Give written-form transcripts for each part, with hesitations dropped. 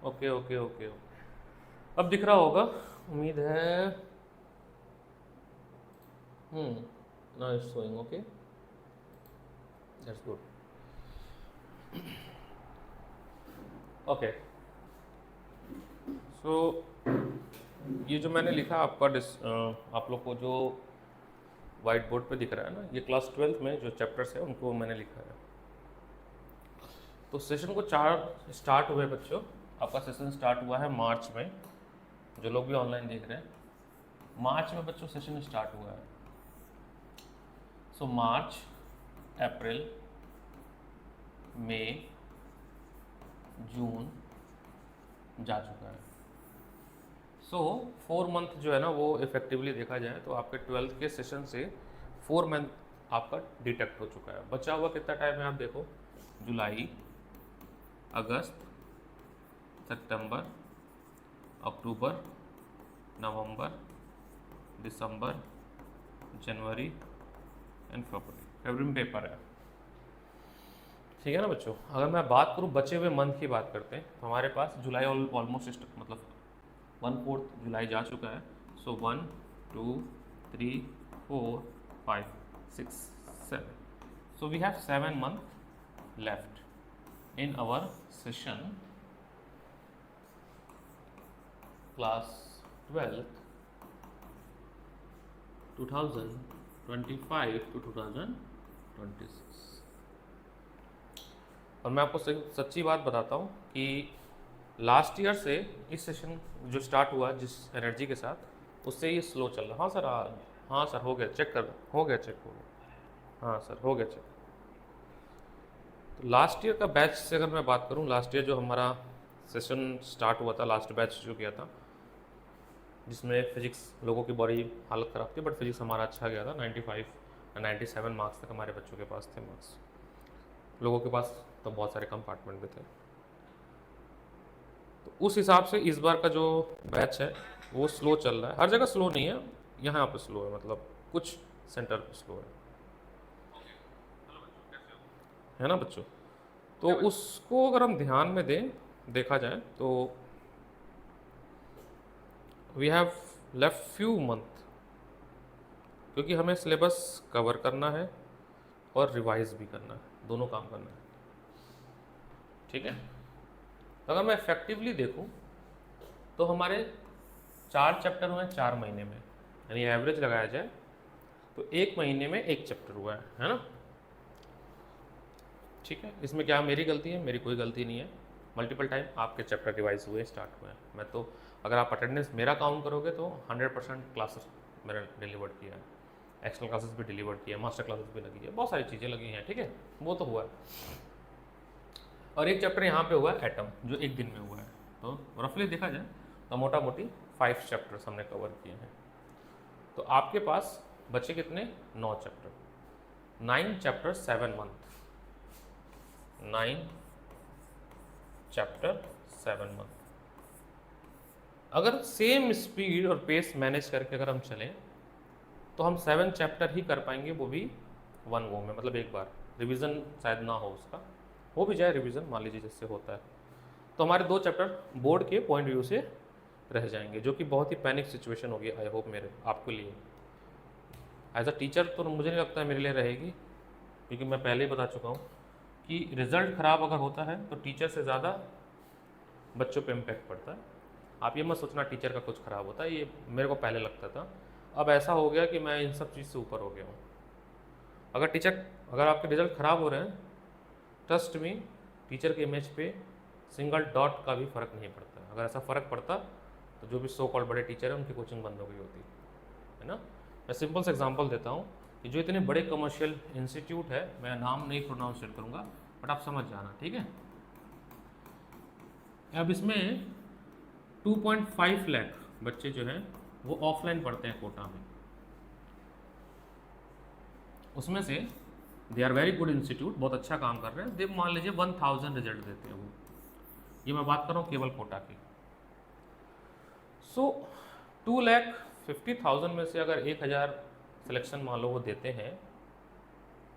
Okay okay okay okay, अब दिख रहा होगा, उम्मीद है। Now it's showing, okay, that's good. Okay, so ये जो मैंने लिखा आपका आप लोग को जो वाइट बोर्ड पे दिख रहा है ना, ये क्लास 12th में जो चैप्टर्स है उनको मैंने लिखा है। तो सेशन को 4 स्टार्ट हुए बच्चों, आपका सेशन स्टार्ट हुआ है मार्च में, जो लोग भी ऑनलाइन देख रहे हैं मार्च में बच्चों सेशन स्टार्ट हुआ है। सो मार्च, अप्रैल, मई, जून जा चुका है। सो 4 मंथ जो है ना वो इफेक्टिवली देखा जाए तो आपके 12th के सेशन से 4 मंथ आपका डिटेक्ट हो चुका है। बचा हुआ कितना टाइम है आप देखो, जुलाई, अगस्त, सितंबर, अक्टूबर, नवंबर, दिसंबर, जनवरी एंड फरवरी में पेपर है। ठीक है ना बच्चों, अगर मैं बात करूँ बचे हुए मंथ की बात करते हैं तो हमारे पास जुलाई ऑलमोस्ट मतलब 1/4 जुलाई जा चुका है। So 1 2 3 4 5 6 7, so we have 7 month left in our session class 12 2025 to 2026। और मैं आपको सच्ची बात बताता हूँ कि लास्ट ईयर से इस सेशन जो स्टार्ट हुआ जिस एनर्जी के साथ, उससे ये स्लो चल रहा। हाँ सर, हाँ सर, हो गया चेक कर, हो गया चेक, हो गया, हाँ सर हो गया चेक। तो लास्ट ईयर का बैच से अगर मैं बात करूँ, लास्ट ईयर जो हमारा सेशन स्टार्ट हुआ था, लास्ट बैच जो किया था, जिसमें फिजिक्स लोगों की बड़ी हालत ख़राब थी, बट फिजिक्स हमारा अच्छा गया था। 95 या 97 मार्क्स तक हमारे बच्चों के पास थे मार्क्स, लोगों के पास तो बहुत सारे कंपार्टमेंट भी थे। तो उस हिसाब से इस बार का जो बैच है वो स्लो चल रहा है। हर जगह स्लो नहीं है, यहाँ पे स्लो है, मतलब कुछ सेंटर पे स्लो है ना बच्चों। तो उसको अगर हम ध्यान में दें, देखा जाए तो we have left few month, क्योंकि हमें सिलेबस कवर करना है और रिवाइज भी करना है, दोनों काम करना है। ठीक है, तो अगर मैं इफेक्टिवली देखूं तो हमारे 4 चैप्टर हुए 4 महीने में, यानी एवरेज लगाया जाए तो 1 महीने में 1 चैप्टर हुआ है ना। ठीक है, इसमें क्या मेरी गलती है? मेरी कोई गलती नहीं है। मल्टीपल टाइम आपके चैप्टर रिवाइज हुए, स्टार्ट हुए हैं। मैं तो अगर आप अटेंडेंस मेरा काउंट करोगे तो 100% क्लासेस मैंने डिलीवर किया है, एक्स्ट्रा क्लासेस भी डिलीवर किया है, मास्टर क्लासेस भी लगी है, बहुत सारी चीज़ें लगी हैं। ठीक है, वो तो हुआ है। और एक चैप्टर यहाँ पे हुआ है एटम, जो एक दिन में हुआ है। तो रफली देखा जाए तो मोटा मोटी 5 चैप्टर्स हमने कवर किए हैं। तो आपके पास बचे कितने? 9 chapter, 9 chapter 7 month, 9 chapter 7 month. अगर सेम स्पीड और पेस मैनेज करके अगर हम चलें तो हम 7 चैप्टर ही कर पाएंगे, वो भी 1 गो में, मतलब एक बार। रिवीजन शायद ना हो, उसका हो भी जाए रिवीजन, मान लीजिए जिससे होता है, तो हमारे 2 चैप्टर बोर्ड के पॉइंट व्यू से रह जाएंगे, जो कि बहुत ही पैनिक सिचुएशन होगी आई होप मेरे आपके लिए। एज अ टीचर तो मुझे नहीं लगता है मेरे लिए रहेगी, क्योंकि मैं पहले ही बता चुका हूँ कि रिज़ल्ट ख़राब अगर होता है तो टीचर से ज़्यादा बच्चों पे इम्पैक्ट पड़ता है। आप ये मत सोचना टीचर का कुछ ख़राब होता है, ये मेरे को पहले लगता था। अब ऐसा हो गया कि मैं इन सब चीज़ से ऊपर हो गया हूँ। अगर आपके रिज़ल्ट ख़राब हो रहे हैं, ट्रस्ट में टीचर के इमेज पे सिंगल डॉट का भी फ़र्क नहीं पड़ता। अगर ऐसा फ़र्क पड़ता तो जो भी सो कॉल्ड बड़े टीचर हैं उनकी कोचिंग बंद हो गई होती है ना। मैं सिंपल से एग्जांपल देता हूँ कि जो इतने बड़े कमर्शियल इंस्टीट्यूट है, मैं नाम नहीं प्रोनाउंसिएट करूँगा, बट आप समझ जाना, ठीक है। अब इसमें 2.5 लाख बच्चे जो हैं वो ऑफलाइन पढ़ते हैं कोटा में। उसमें से they are very good institute, बहुत अच्छा काम कर रहे हैं, दे मान लीजिए 1000 रिजल्ट देते हैं वो। ये मैं बात कर रहा हूँ केवल कोटा की। सो 2,50,000 में से अगर 1000 सिलेक्शन मान लो वो देते हैं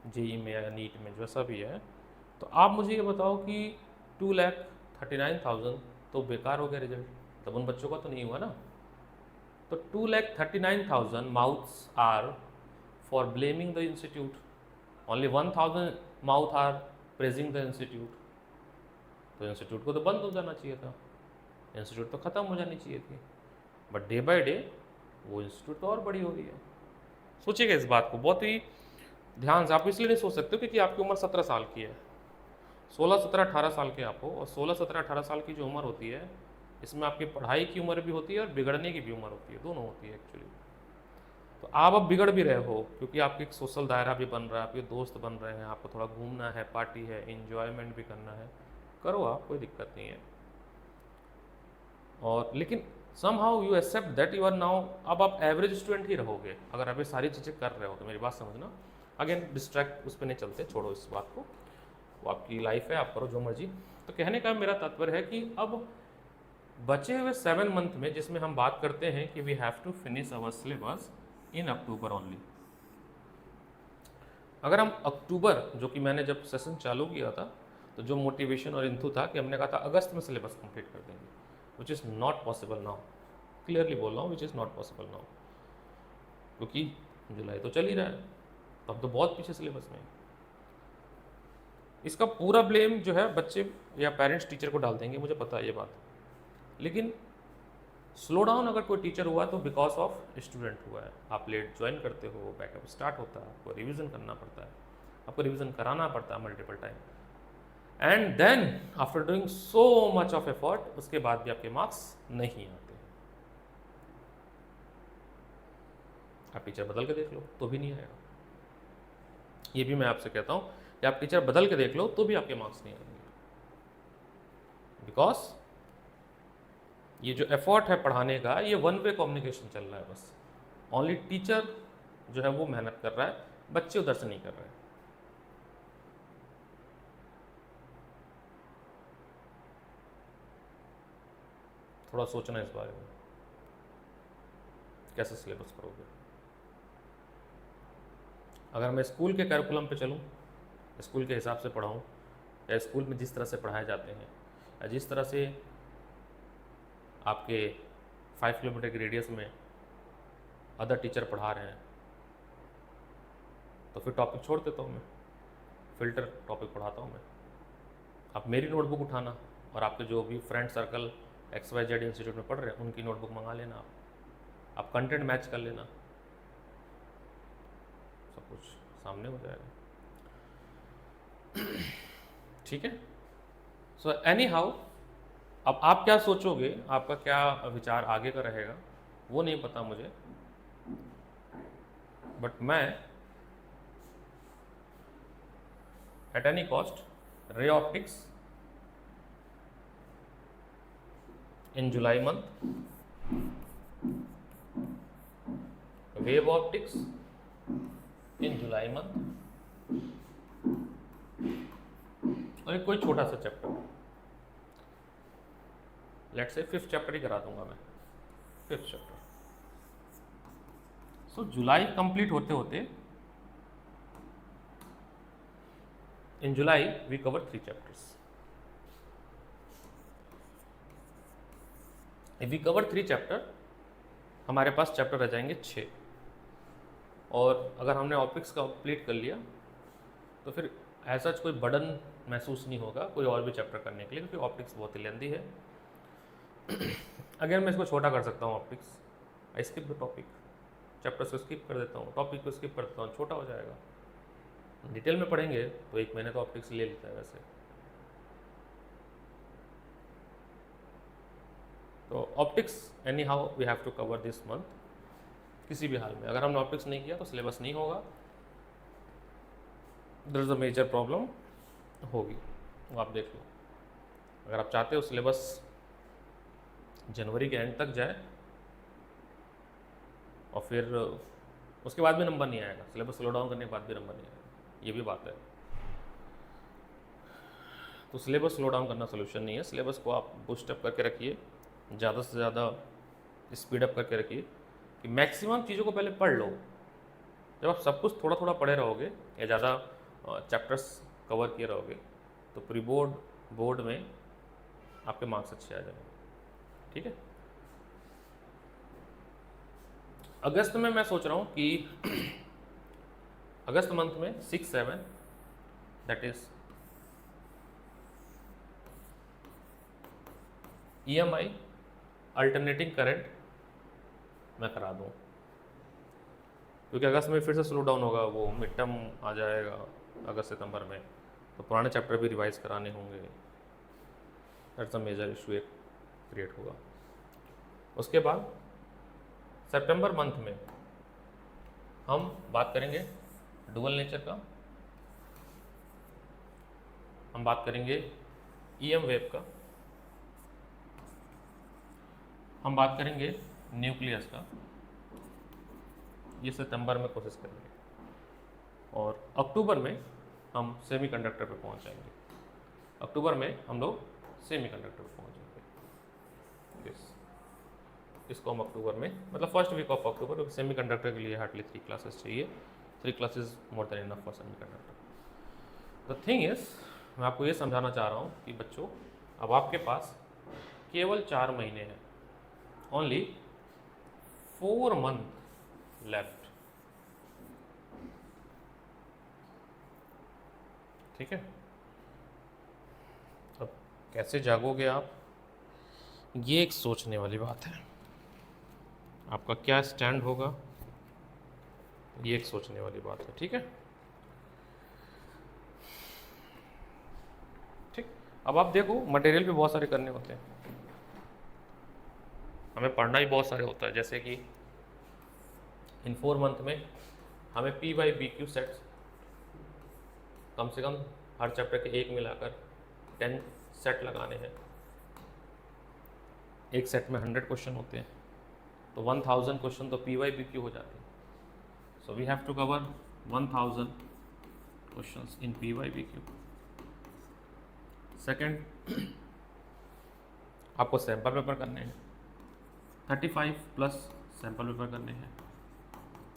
जेई में या नीट में, जैसा भी है, तो आप मुझे ये बताओ कि 2,39,000 तो बेकार हो गया रिजल्ट, तब उन बच्चों का तो नहीं हुआ ना। तो 2,39,000 mouths are for blaming the institute, only 1,000 mouth are praising the institute. तो इंस्टीट्यूट को तो बंद हो जाना चाहिए था, इंस्टीट्यूट तो ख़त्म हो जानी चाहिए थी, बट डे बाय डे वो इंस्टीट्यूट तो और बड़ी हो रही है। सोचिएगा इस बात को बहुत ही ध्यान से। आप इसलिए नहीं सोच सकते क्योंकि आपकी उम्र 17 साल की है, 16, 17, 18 साल के आप हो, और 16, 17, 18 साल की जो उम्र होती है इसमें आपकी पढ़ाई की उम्र भी होती है और बिगड़ने की भी उम्र होती है, दोनों होती है एक्चुअली। तो आप अब बिगड़ भी रहे हो क्योंकि आपकी एक सोशल दायरा भी बन रहा है, आपके दोस्त बन रहे हैं, आपको थोड़ा घूमना है, पार्टी है, इन्जॉयमेंट भी करना है, करो आप, कोई दिक्कत नहीं है। और लेकिन somehow you accept that you are now, अब आप एवरेज स्टूडेंट ही रहोगे अगर आप ये सारी चीज़ें कर रहे हो तो। मेरी बात समझना, अगेन डिस्ट्रैक्ट उस पर नहीं चलते, छोड़ो इस बात को, वो आपकी लाइफ है, आप करो जो मर्जी। तो कहने का मेरा तात्पर्य है कि अब बचे हुए 7 मंथ में, जिसमें हम बात करते हैं कि we have to finish our syllabus in October only. अगर हम अक्टूबर, जो कि मैंने जब सेशन चालू किया था तो जो मोटिवेशन और इंथू था कि हमने कहा था अगस्त में सिलेबस कंप्लीट कर देंगे, which is not possible now, clearly बोल रहा हूँ, which is not possible now, क्योंकि जुलाई तो चल ही रहा है, तब तो बहुत पीछे सिलेबस में। इसका पूरा ब्लेम जो है बच्चे या पेरेंट्स टीचर को डाल देंगे, मुझे पता है ये बात, लेकिन स्लो डाउन अगर कोई टीचर हुआ तो बिकॉज ऑफ स्टूडेंट हुआ है। आप लेट ज्वाइन करते हो, बैकअप स्टार्ट होता है, आपको रिवीजन करना पड़ता है, आपको रिवीजन कराना पड़ता है multiple time, and then after doing so much of effort उसके बाद भी आपके मार्क्स नहीं आते। आप टीचर बदल के देख लो तो भी नहीं आएगा, ये भी मैं आपसे कहता हूँ कि आप टीचर बदल के देख लो तो भी आपके मार्क्स नहीं आएंगे, बिकॉज ये जो एफर्ट है पढ़ाने का ये वन वे कम्युनिकेशन चल रहा है बस। ओनली टीचर जो है वो मेहनत कर रहा है, बच्चे उधर से नहीं कर रहे हैं। थोड़ा सोचना इस बारे में, कैसे सिलेबस करोगे। अगर मैं स्कूल के करिकुलम पे चलूँ, स्कूल के हिसाब से पढ़ाऊँ, या स्कूल में जिस तरह से पढ़ाए जाते हैं, या जिस तरह से आपके 5 किलोमीटर के रेडियस में अदर टीचर पढ़ा रहे हैं, तो फिर टॉपिक छोड़ देता हूँ मैं, फिल्टर टॉपिक पढ़ाता हूँ मैं। आप मेरी नोटबुक उठाना और आपके जो भी फ्रेंड सर्कल XYZ इंस्टीट्यूट में पढ़ रहे हैं उनकी नोटबुक मंगा लेना, आप कंटेंट मैच कर लेना, सब कुछ सामने हो जाएगा। ठीक है। सो एनी हाउ, अब आप क्या सोचोगे, आपका क्या विचार आगे का रहेगा वो नहीं पता मुझे, बट मैं at any cost ray optics in July month, wave optics in July month, और एक कोई छोटा सा chapter, let's say 5th chapter ही करा दूंगा मैं, 5th चैप्टर। सो जुलाई कंप्लीट होते होते in July we cover 3 chapters. If we cover 3 chapter, हमारे पास चैप्टर रह जाएंगे 6, और अगर हमने ऑप्टिक्स कंप्लीट कर लिया तो फिर ऐसा कोई बर्डन महसूस नहीं होगा कोई और भी चैप्टर करने के लिए, क्योंकि ऑप्टिक्स बहुत ही लेंदी है। अगर मैं इसको छोटा कर सकता हूँ optics, I skip the topic, chapter को स्किप कर देता हूँ, टॉपिक को स्किप कर देता हूँ, छोटा हो जाएगा। डिटेल में पढ़ेंगे तो 1 महीने तो ऑप्टिक्स ले लेता है वैसे। तो optics anyhow we have to cover this month, किसी भी हाल में। अगर हमने ऑप्टिक्स नहीं किया तो सिलेबस नहीं होगा, there is a major problem होगी, वो आप देख लो। अगर आप चाहते हो सिलेबस जनवरी के एंड तक जाए और फिर उसके बाद भी नंबर नहीं आएगा, सिलेबस स्लो डाउन करने के बाद भी नंबर नहीं आएगा, ये भी बात है। तो सिलेबस स्लो डाउन करना सोल्यूशन नहीं है, सिलेबस को आप बूस्ट अप करके रखिए, ज़्यादा से ज़्यादा स्पीड अप करके रखिए, कि मैक्सिमम चीज़ों को पहले पढ़ लो। जब आप सब कुछ थोड़ा थोड़ा पढ़े रहोगे या ज़्यादा चैप्टर्स कवर किए रहोगे तो प्री बोर्ड, बोर्ड में आपके मार्क्स अच्छे आ जाएंगे। ठीक है, अगस्त में मैं सोच रहा हूँ कि अगस्त मंथ में 6-7 that is EMI alternating current मैं करा दूँ, क्योंकि अगस्त में फिर से स्लो डाउन होगा, वो मिड टर्म आ जाएगा अगस्त सितंबर में, तो पुराने चैप्टर भी रिवाइज कराने होंगे। दैट्स अ मेजर इशू एक क्रिएट होगा। उसके बाद सितंबर मंथ में हम बात करेंगे डुअल नेचर का, हम बात करेंगे EM वेव का, हम बात करेंगे न्यूक्लियस का, ये सितंबर में कोशिश करेंगे। और अक्टूबर में हम सेमीकंडक्टर पे पहुंच जाएंगे। अक्टूबर में हम लोग सेमीकंडक्टर पे पहुंच जाएंगे। इसको हम अक्टूबर में, मतलब फर्स्ट वीक ऑफ अक्टूबर, क्योंकि सेमीकंडक्टर के लिए हार्डली 3 क्लासेस चाहिए। 3 classes more than enough for semiconductor. The thing is, मैं आपको ये समझाना चाह रहा हूँ कि बच्चों, अब आपके पास केवल 4 महीने हैं, ओनली 4 मंथ लेफ्ट। ठीक है, अब कैसे जागोगे आप, ये एक सोचने वाली बात है। आपका क्या स्टैंड होगा, ये एक सोचने वाली बात है। ठीक है, ठीक। अब आप देखो, मटेरियल भी बहुत सारे करने होते हैं, हमें पढ़ना ही बहुत सारे होता है। जैसे कि इन 4 मंथ में हमें PYBQ सेट्स कम से कम हर चैप्टर के एक मिलाकर 10 सेट लगाने हैं। एक सेट में 100 क्वेश्चन होते हैं, तो 1000 क्वेश्चन तो PYBQ हो जाते हैं। So we have to cover 1000 questions in PYBQ। Second, आपको सैम्पल पेपर करने हैं, 35 प्लस सैम्पल पेपर करने हैं,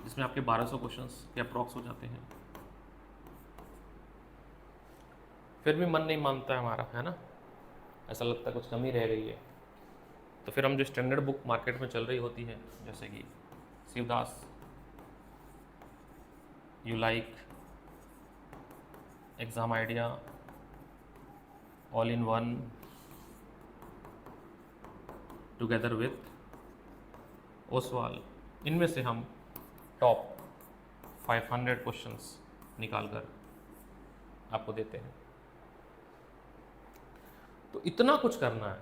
जिसमें आपके 1200 क्वेश्चंस के अप्रॉक्स हो जाते हैं। फिर भी मन नहीं मानता है हमारा, है ना, ऐसा लगता है कुछ कमी रह गई है। तो फिर हम जो स्टैंडर्ड बुक मार्केट में चल रही होती है, जैसे कि Shivdas, you like, exam idea, all in one, together with Oswal, इनमें से हम टॉप 500 क्वेश्चंस निकाल कर आपको देते हैं। तो इतना कुछ करना है,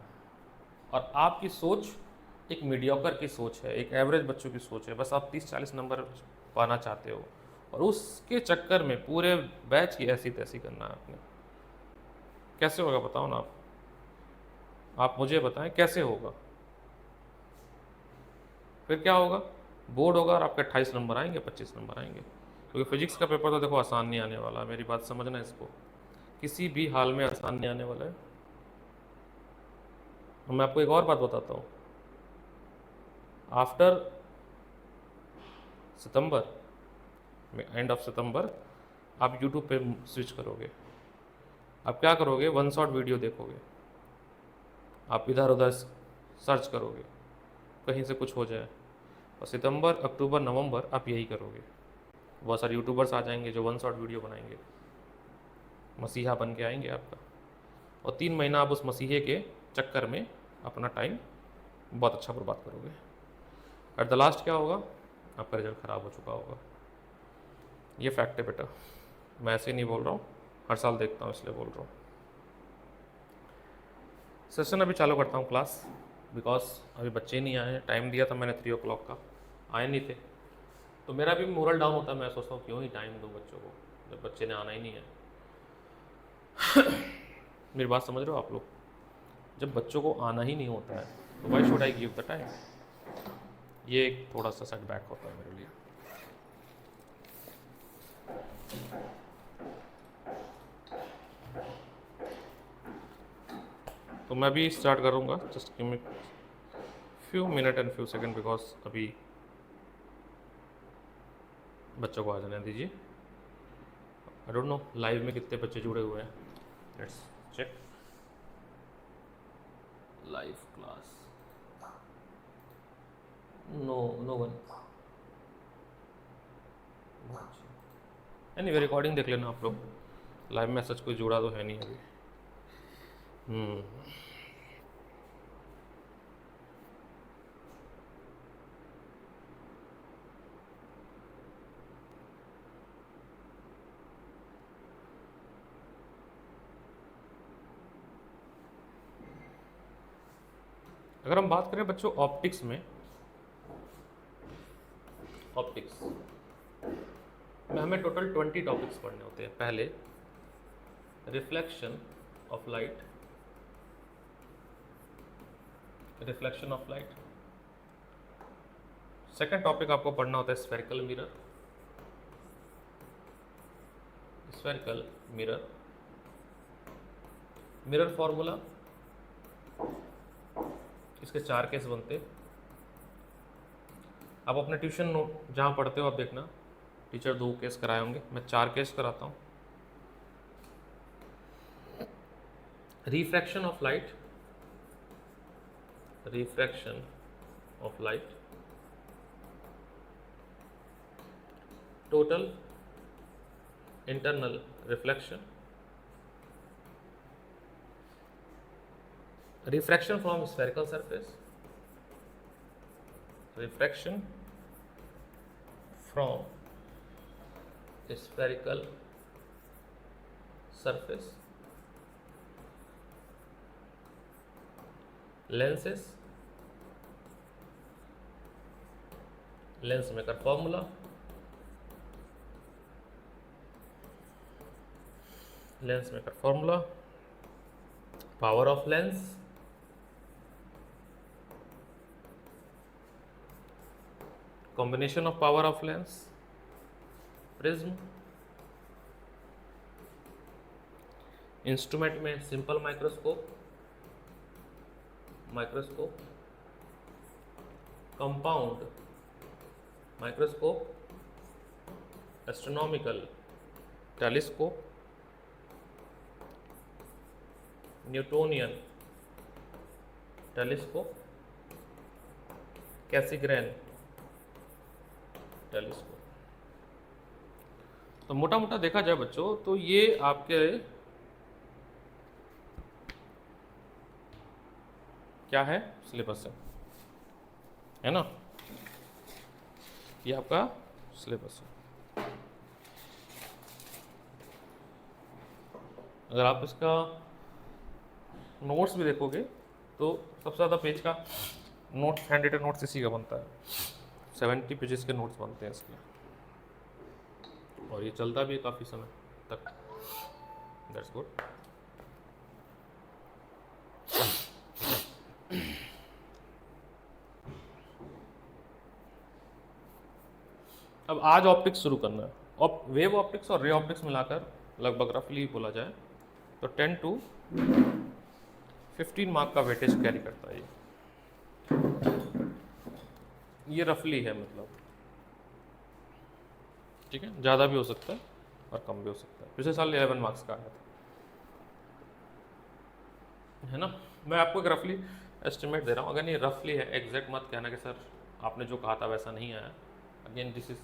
और आपकी सोच एक मीडियोकर की सोच है, एक एवरेज बच्चों की सोच है। बस आप 30-40 नंबर पाना चाहते हो, और उसके चक्कर में पूरे बैच की ऐसी तैसी करना है आपने। कैसे होगा बताओ ना आप मुझे बताएं कैसे होगा। फिर क्या होगा, बोर्ड होगा और आपके 28 नंबर आएंगे, 25 नंबर आएंगे। क्योंकि फिजिक्स का पेपर तो देखो आसान नहीं आने वाला, मेरी बात समझना इसको, किसी भी हाल में आसान नहीं आने वाला है। मैं आपको एक और बात बताता हूँ, आफ्टर सितंबर में, एंड ऑफ सितंबर, आप यूट्यूब पे स्विच करोगे। आप क्या करोगे, 1 शॉट वीडियो देखोगे, आप इधर उधर सर्च करोगे, कहीं से कुछ हो जाए। और सितंबर, अक्टूबर, नवंबर आप यही करोगे। बहुत सारे यूट्यूबर्स आ जाएंगे जो 1 शॉट वीडियो बनाएंगे, मसीहा बन के आएंगे आपका, और 3 महीना आप उस मसीहे के चक्कर में अपना टाइम बहुत अच्छा बर्बाद करोगे। एट द लास्ट क्या होगा, आपका रिजल्ट ख़राब हो चुका होगा। ये फैक्ट है बेटा, मैं ऐसे नहीं बोल रहा हूँ, हर साल देखता हूँ इसलिए बोल रहा हूँ। सेशन अभी चालू करता हूँ क्लास, बिकॉज अभी बच्चे नहीं आए हैं। टाइम दिया था मैंने 3 o'clock का, आए नहीं थे, तो मेरा भी मोरल डाउन होता है। मैं सोचता हूँ क्यों ही टाइम दूँ बच्चों को जब बच्चे ने आना ही नहीं है। मेरी बात समझ रहे हो आप लोग, जब बच्चों को आना ही नहीं होता है तो why should I give the time. ये एक थोड़ा सा सेटबैक होता है मेरे लिए। तो मैं भी स्टार्ट करूँगा, just give me few minute and few second, because अभी बच्चों को आ जाने दीजिए। आई डोंट नो लाइव में कितने बच्चे जुड़े हुए हैं, let's check. Live class, no no one. Anyway recording देख लेना आप लोग, लाइव मैसेज कोई जुड़ा तो है नहीं अभी। अगर हम बात करें बच्चों ऑप्टिक्स में, ऑप्टिक्स में हमें टोटल 20 टॉपिक्स पढ़ने होते हैं। पहले reflection of light, reflection of light. Second topic आपको पढ़ना होता है spherical mirror, spherical mirror, mirror formula, इसके 4 केस बनते। आप अपने ट्यूशन नोट जहाँ पढ़ते हो आप देखना, टीचर 2 केस कराए होंगे, मैं 4 केस कराता हूँ। Refraction of light, refraction of light, total internal reflection, refraction from spherical surface, refraction from spherical surface, lenses, lens maker formula, lens maker formula, power of lens, combination of power of lens, prism, instrument में simple microscope, microscope, compound microscope, astronomical telescope, Newtonian telescope, Cassegrain telescope. तो मोटा मोटा देखा जाए बच्चों तो ये आपके क्या है, सिलेबस है ना, ये आपका सिलेबस है। अगर आप इसका नोट्स भी देखोगे तो सबसे ज़्यादा पेज का नोट्स, हैंड रिटन नोट्स इसी का बनता है, 70 पेजेस के नोट्स बनते हैं इसके, और ये चलता भी है काफ़ी समय तक। That's good. अब आज ऑप्टिक्स शुरू करना है, और वेव ऑप्टिक्स और रे ऑप्टिक्स मिलाकर लगभग रफली बोला जाए तो 10 to 15 मार्क का वेटेज कैरी करता है ये रफली है, मतलब ठीक है, ज़्यादा भी हो सकता है और कम भी हो सकता है। पिछले साल 11 मार्क्स का आया था, है ना। मैं आपको एक रफली एस्टिमेट दे रहा हूँ, अगर ये रफली है, एग्जैक्ट मत कहना कि सर आपने जो कहा था वैसा नहीं आया। Again this is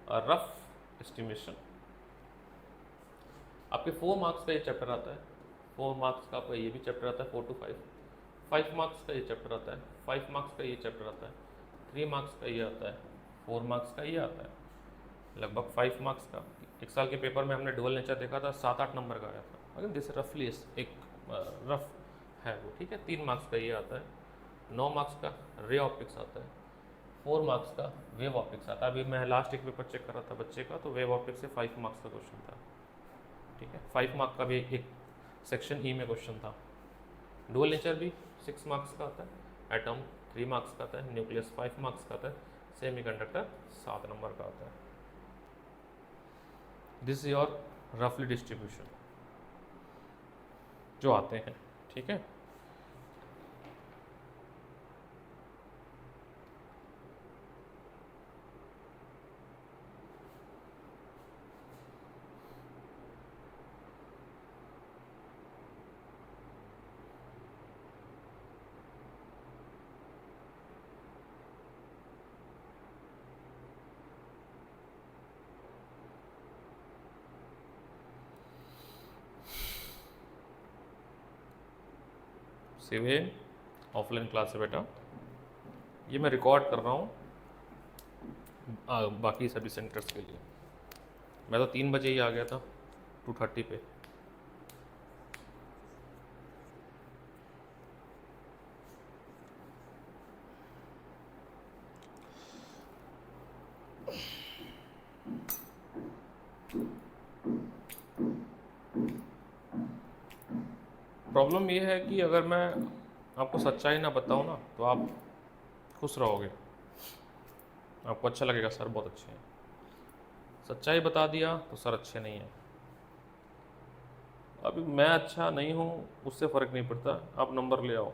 a rough estimation. आपके 4 मार्क्स का ये चैप्टर आता है, 4 मार्क्स का आपका ये भी चैप्टर आता है, 4 to 5, 5 मार्क्स का ये चैप्टर आता है, 5 मार्क्स का ये चैप्टर आता है, 3 मार्क्स का ये आता है, 4 मार्क्स का ये आता है, लगभग 5 मार्क्स का। एक साल के पेपर में हमने डुअल नेचर देखा था, 7-8 नंबर का आया था। अगर दिस रफली एक रफ है वो, ठीक है। 3 मार्क्स का ये आता है, 9 मार्क्स का रे ऑप्टिक्स आता है, 4 मार्क्स का वेव ऑप्टिक्स आता है। अभी मैं लास्ट एक पेपर चेक कर रहा था बच्चे का, तो वेव ऑप्टिक्स से 5 मार्क्स का क्वेश्चन था, ठीक है। 5 मार्क का भी एक सेक्शन ई में क्वेश्चन था। डुअल नेचर भी 6 मार्क्स का आता है, एटम 3 मार्क्स का आता है, न्यूक्लियस 5 मार्क्स का आता है, सेमीकंडक्टर 7 नंबर का आता है। दिस इज योर रफली डिस्ट्रीब्यूशन जो आते हैं, ठीक है। सिवेन ऑफलाइन क्लास है बेटा, ये मैं रिकॉर्ड कर रहा हूँ बाकी सभी सेंटर्स के लिए। मैं तो 3 बजे ही आ गया था 2:30 पे। प्रॉब्लम ये है कि अगर मैं आपको सच्चाई ना बताऊँ ना तो आप खुश रहोगे, आपको अच्छा लगेगा सर बहुत अच्छे हैं। सच्चाई बता दिया तो सर अच्छे नहीं हैं। अभी मैं अच्छा नहीं हूँ उससे फ़र्क नहीं पड़ता, आप नंबर ले आओ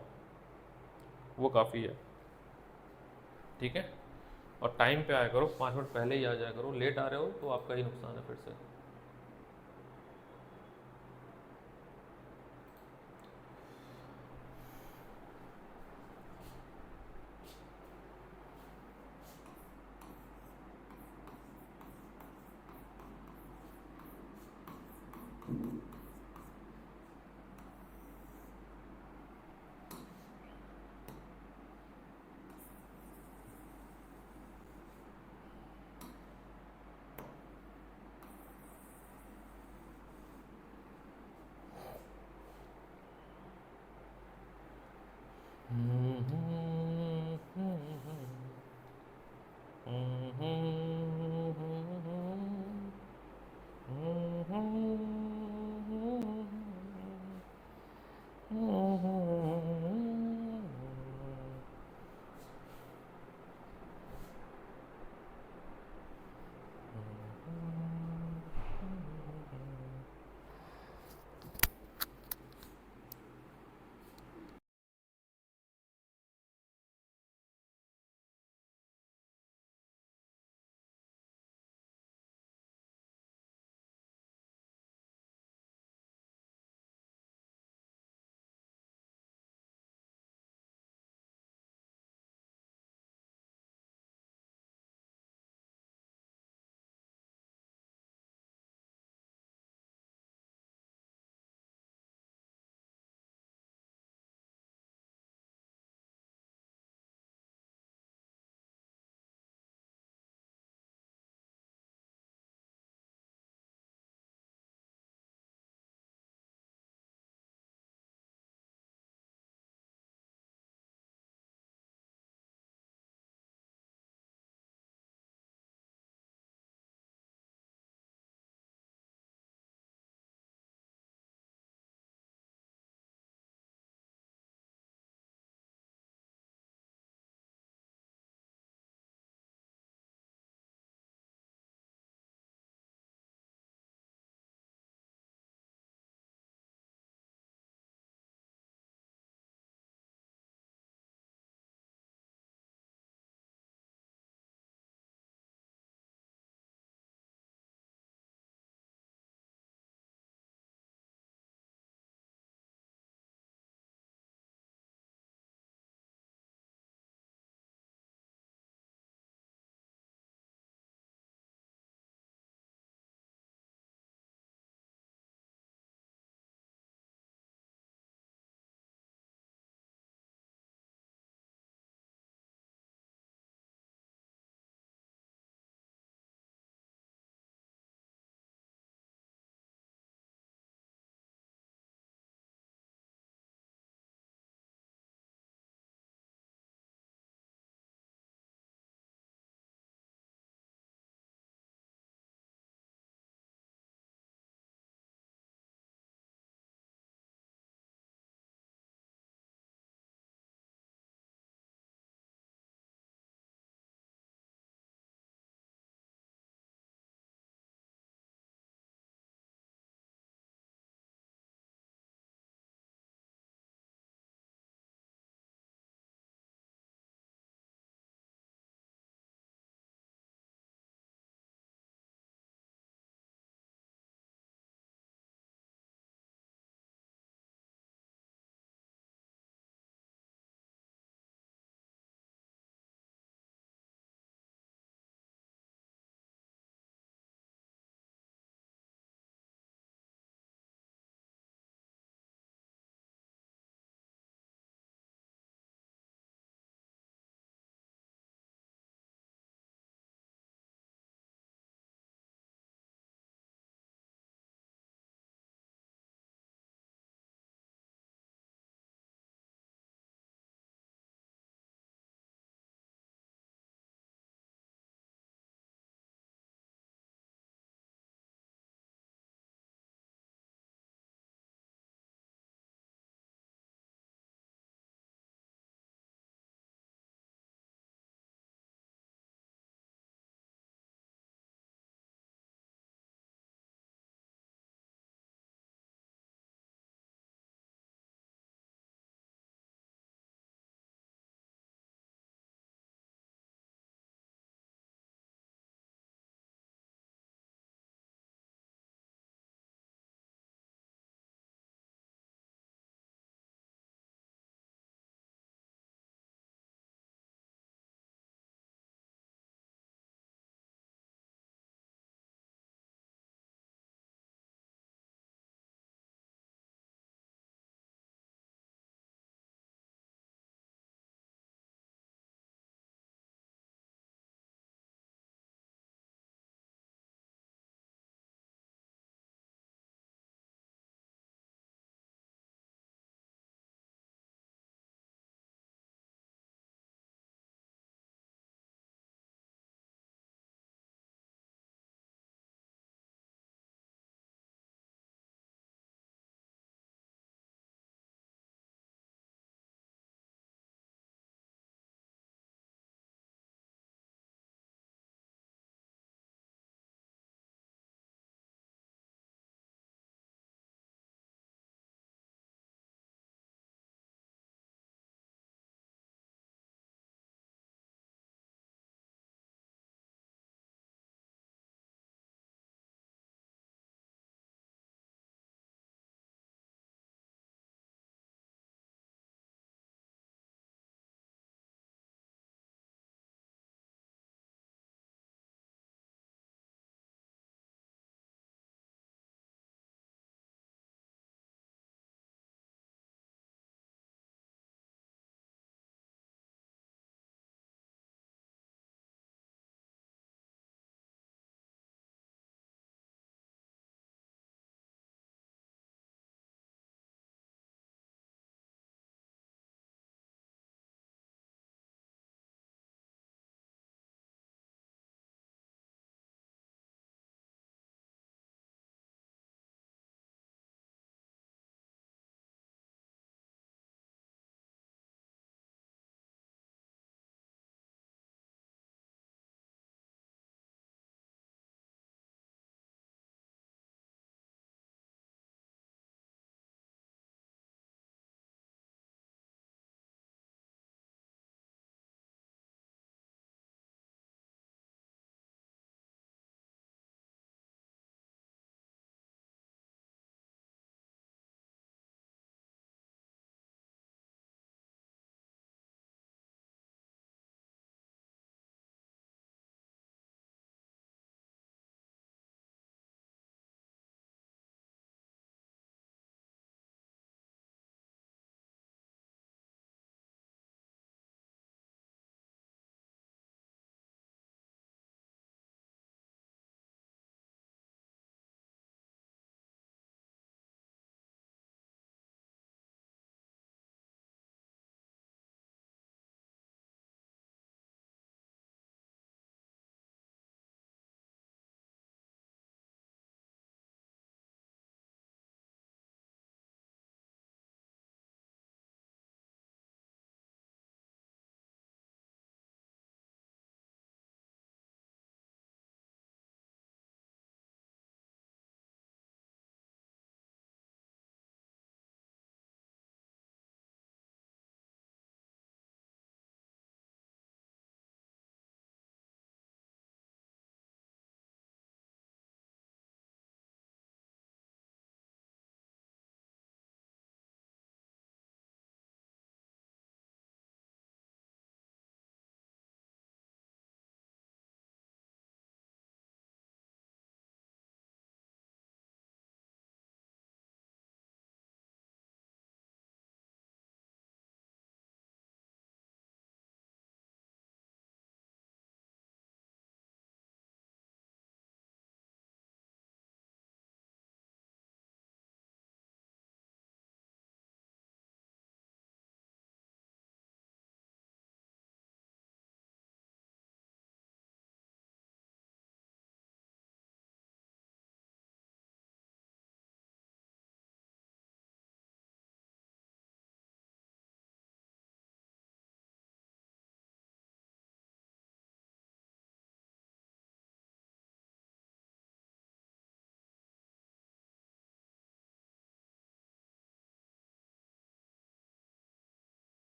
वो काफ़ी है, ठीक है। और टाइम पे आया करो, 5 मिनट पहले ही आ जाया करो, लेट आ रहे हो तो आपका ही नुकसान है फिर से।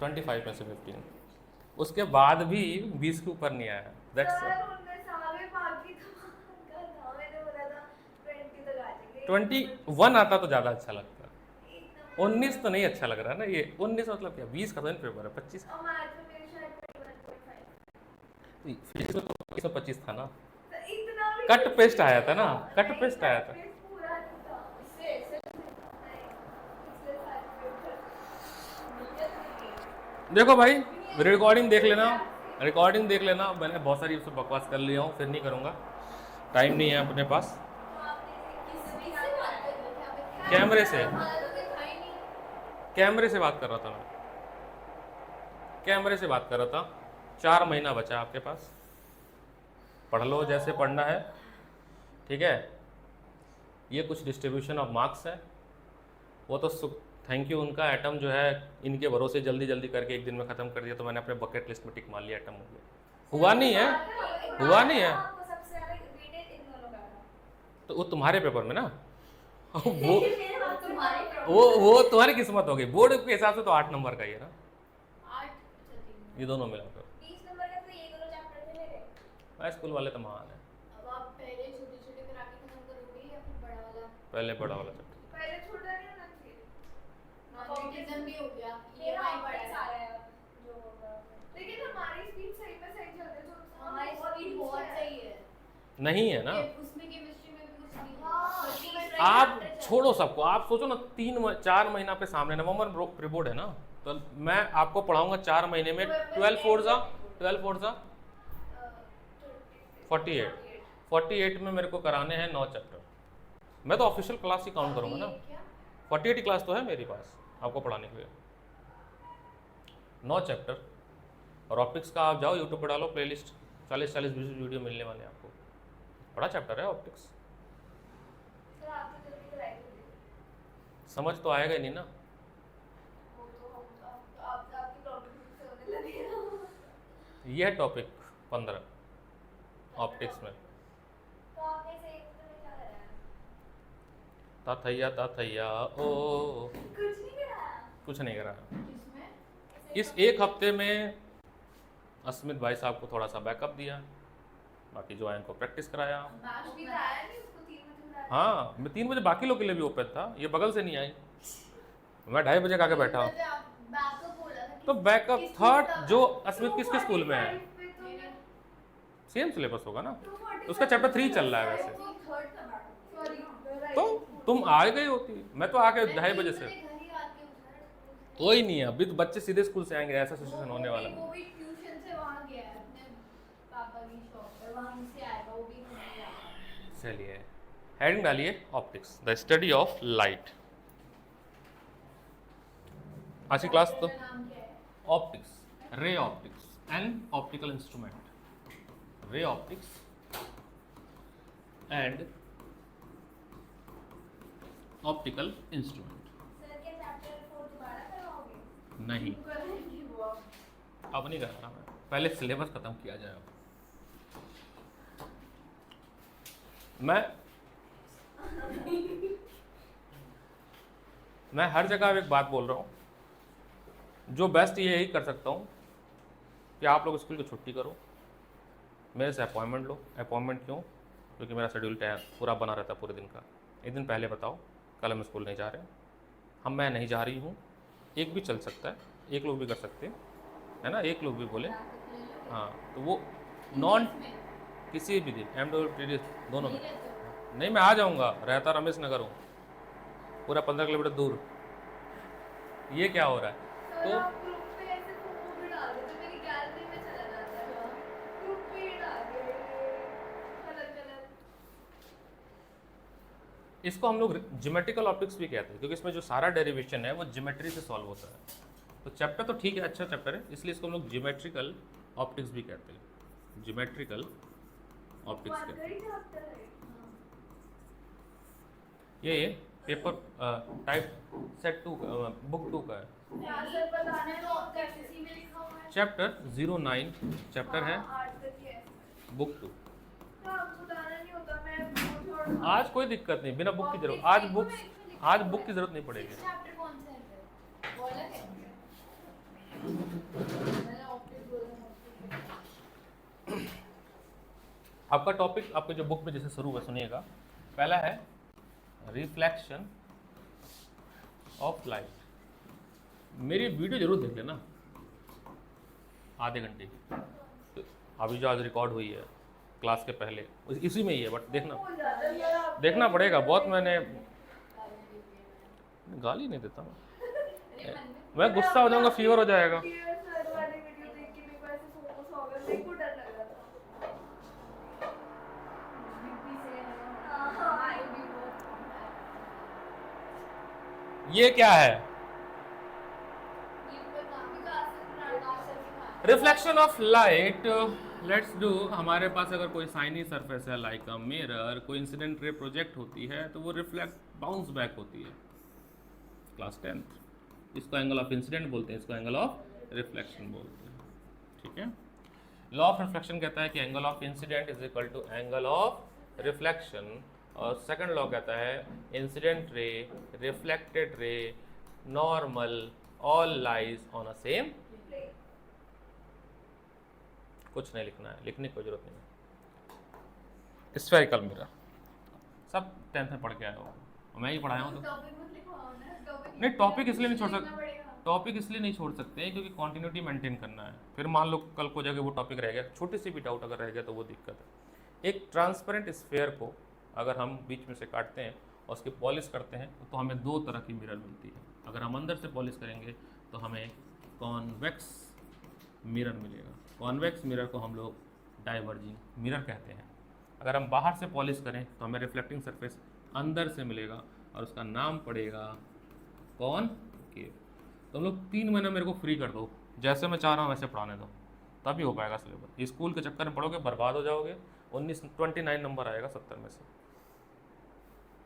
25 में से 15, उसके बाद भी 20 के ऊपर नहीं आया। दैट्स 21 आता तो ज़्यादा अच्छा लगता। 19 तो नहीं अच्छा लग रहा ना ये। 19 मतलब क्या, 20 का तो पेपर है, 25 फिजिक्स में तो 125 था ना। कट पेस्ट आया था ना, कट पेस्ट आया था। देखो भाई, रिकॉर्डिंग देख लेना, रिकॉर्डिंग देख लेना। मैंने बहुत सारी उससे बकवास कर लिया हूँ, फिर नहीं करूँगा, टाइम नहीं है अपने पास। कैमरे से बात कर रहा था मैं, कैमरे से बात कर रहा था। 4 महीना बचा आपके पास, पढ़ लो जैसे पढ़ना है, ठीक है। ये कुछ डिस्ट्रीब्यूशन ऑफ मार्क्स है, वो तो थैंक यू उनका, एटम जो है इनके भरोसे जल्दी जल्दी करके एक दिन में ख़त्म कर दिया, तो मैंने अपने बकेट लिस्ट में टिक मार लिया, एटम हो गया। हुआ नहीं है, हुआ नहीं है, तो वो तुम्हारे पेपर में ना वो तुम्हारी किस्मत हो गई। बोर्ड के हिसाब से तो 8 नंबर का ही है ना, ये दोनों मिलाकर। स्कूल वाले तो महान है। पहले बड़ा वाला चैप्टर, भी हो गया, लेकिन हमारी स्पीड सही में सही चल रही है, तो हमारी स्पीड बहुत सही है। नहीं है ना, उसमें केमिस्ट्री में भी कुछ नहीं। आप छोड़ो सबको, आप सोचो ना 4 महीना पे सामने, नवंबर प्री बोर्ड है ना, तो मैं आपको पढ़ाऊंगा 4 महीने में 12 फोर जा 48 में मेरे को कराने हैं 9 चैप्टर। मैं तो ऑफिशियल क्लास ही काउंट करूंगा ना, 48 क्लास तो है मेरे पास आपको पढ़ाने के लिए, 9 चैप्टर। और ऑप्टिक्स का आप जाओ यूट्यूब पर डालो प्लेलिस्ट, 40-40 वीडियो मिलने वाले हैं आपको। बड़ा चैप्टर है ऑप्टिक्स, समझ तो आएगा ही नहीं ना। ये है टॉपिक 15 ऑप्टिक्स में। ताथैया ओ, कुछ नहीं करा। इस एक हफ्ते में अस्मित भाई साहब को थोड़ा सा बैकअप दिया, बाकी जो है इनको प्रैक्टिस कराया। हाँ, मैं 3 बजे बाकी लोग के लिए भी ओपन था, ये बगल से नहीं आई, मैं 2:30 बजे आके बैठा हूँ। तो बैकअप थर्ड जो अस्मित किसके स्कूल में है, सेम सिलेबस होगा ना, उसका चैप्टर 3 चल रहा है वैसे। तो तुम आ गई होती, मैं तो आके 2:30 बजे से। कोई नहीं है, अभी तो बच्चे सीधे स्कूल से आएंगे, ऐसा सिचुएशन होने वाला है। चलिए हेडिंग डालिए, optics the study of light. आज की क्लास तो optics, ray optics and optical instrument, ray optics and optical instrument. नहीं, अब नहीं कर रहा मैं, पहले सिलेबस खत्म किया जाए। मैं हर जगह एक बात बोल रहा हूँ, जो बेस्ट ये यही कर सकता हूँ कि आप लोग स्कूल की छुट्टी करो, मेरे से अपॉइंटमेंट लो। अपॉइंटमेंट क्यों? क्योंकि मेरा शेड्यूल पूरा बना रहता है पूरे दिन का। एक दिन पहले बताओ कल हम स्कूल नहीं जा रहे, मैं नहीं जा रही हूँ, एक भी चल सकता है, एक लोग भी कर सकते हैं, है ना, एक लोग भी बोले हाँ, तो वो नॉन किसी भी दिन MWTD दोनों में नहीं, मैं आ जाऊँगा, रहता रमेश नगर हूँ, पूरा 15 किलोमीटर दूर। ये क्या हो रहा है? तो इसको हम लोग ज्योमेट्रिकल ऑप्टिक्स भी कहते हैं, क्योंकि इसमें जो सारा डेरिवेशन है वो ज्योमेट्री से सॉल्व होता है। तो चैप्टर तो ठीक है, अच्छा चैप्टर है, इसलिए इसको हम लोग ज्योमेट्रिकल ऑप्टिक्स भी कहते हैं, ज्योमेट्रिकल ऑप्टिक्स कहते हैं। ये पेपर टाइप सेट 2 बुक 2 का है, चैप्टर 09 चैप्टर है बुक 2। आज कोई दिक्कत नहीं, बिना बुक की जरूरत, आज बुक की जरूरत नहीं पड़ेगी। मैंने ऑप्टिक बोला ऑप्टिक। आपका टॉपिक आपके जो बुक में जैसे शुरू है सुनिएगा, पहला है रिफ्लेक्शन ऑफ लाइट। मेरी वीडियो जरूर देख लेना आधे घंटे की, अभी जो आज रिकॉर्ड हुई है क्लास के पहले इसी में ही है, बट देखना पड़ेगा बहुत। मैंने गाली नहीं देता मैं गुस्सा हो जाऊंगा, फीवर हो जाएगा। ये क्या है? Reflection of light. Let's do, हमारे पास अगर कोई साइनी सरफेस है लाइक अ मिरर, कोई इंसिडेंट रे प्रोजेक्ट होती है तो वो रिफ्लेक्ट बाउंस बैक होती है। क्लास 10th, इसको एंगल ऑफ इंसिडेंट बोलते हैं, इसको एंगल ऑफ रिफ्लेक्शन बोलते हैं। ठीक है, लॉ ऑफ रिफ्लेक्शन कहता है कि angle of incident is equal to angle of reflection, और सेकंड लॉ कहता है incident ray, reflected ray, normal, all lies on a same. कुछ नहीं लिखना है, लिखने की कोई जरूरत नहीं है। स्फेरिकल मिरर सब 10th में पढ़ के आया हो, मैं ही पढ़ाया हूँ तो। नहीं, टॉपिक इसलिए नहीं छोड़ सकते, टॉपिक इसलिए नहीं छोड़ सकते क्योंकि कंटिन्यूटी मेंटेन करना है। फिर मान लो कल को जगह वो टॉपिक रह गया, छोटी सी भी डाउट अगर रह गया तो वो दिक्कत है। एक ट्रांसपेरेंट स्फेयर को अगर हम बीच में से काटते हैं और उसकी पॉलिश करते हैं तो हमें दो तरह की मिरर मिलती है। अगर हम अंदर से पॉलिश करेंगे तो हमें कॉन्वेक्स मिरर मिलेगा। कॉन्वेक्स मिरर को हम लोग डाइवर्जिंग मिरर कहते हैं। अगर हम बाहर से पॉलिश करें तो हमें रिफ्लेक्टिंग सरफेस अंदर से मिलेगा और उसका नाम पड़ेगा कॉनकेव। तो हम लोग 3 महीना मेरे को फ्री कर दो, जैसे मैं चाह रहा हूँ वैसे पढ़ाने दो, तभी हो पाएगा सिलेबस। स्कूल के चक्कर में पढ़ोगे बर्बाद हो जाओगे। 29 नंबर आएगा 70 में से।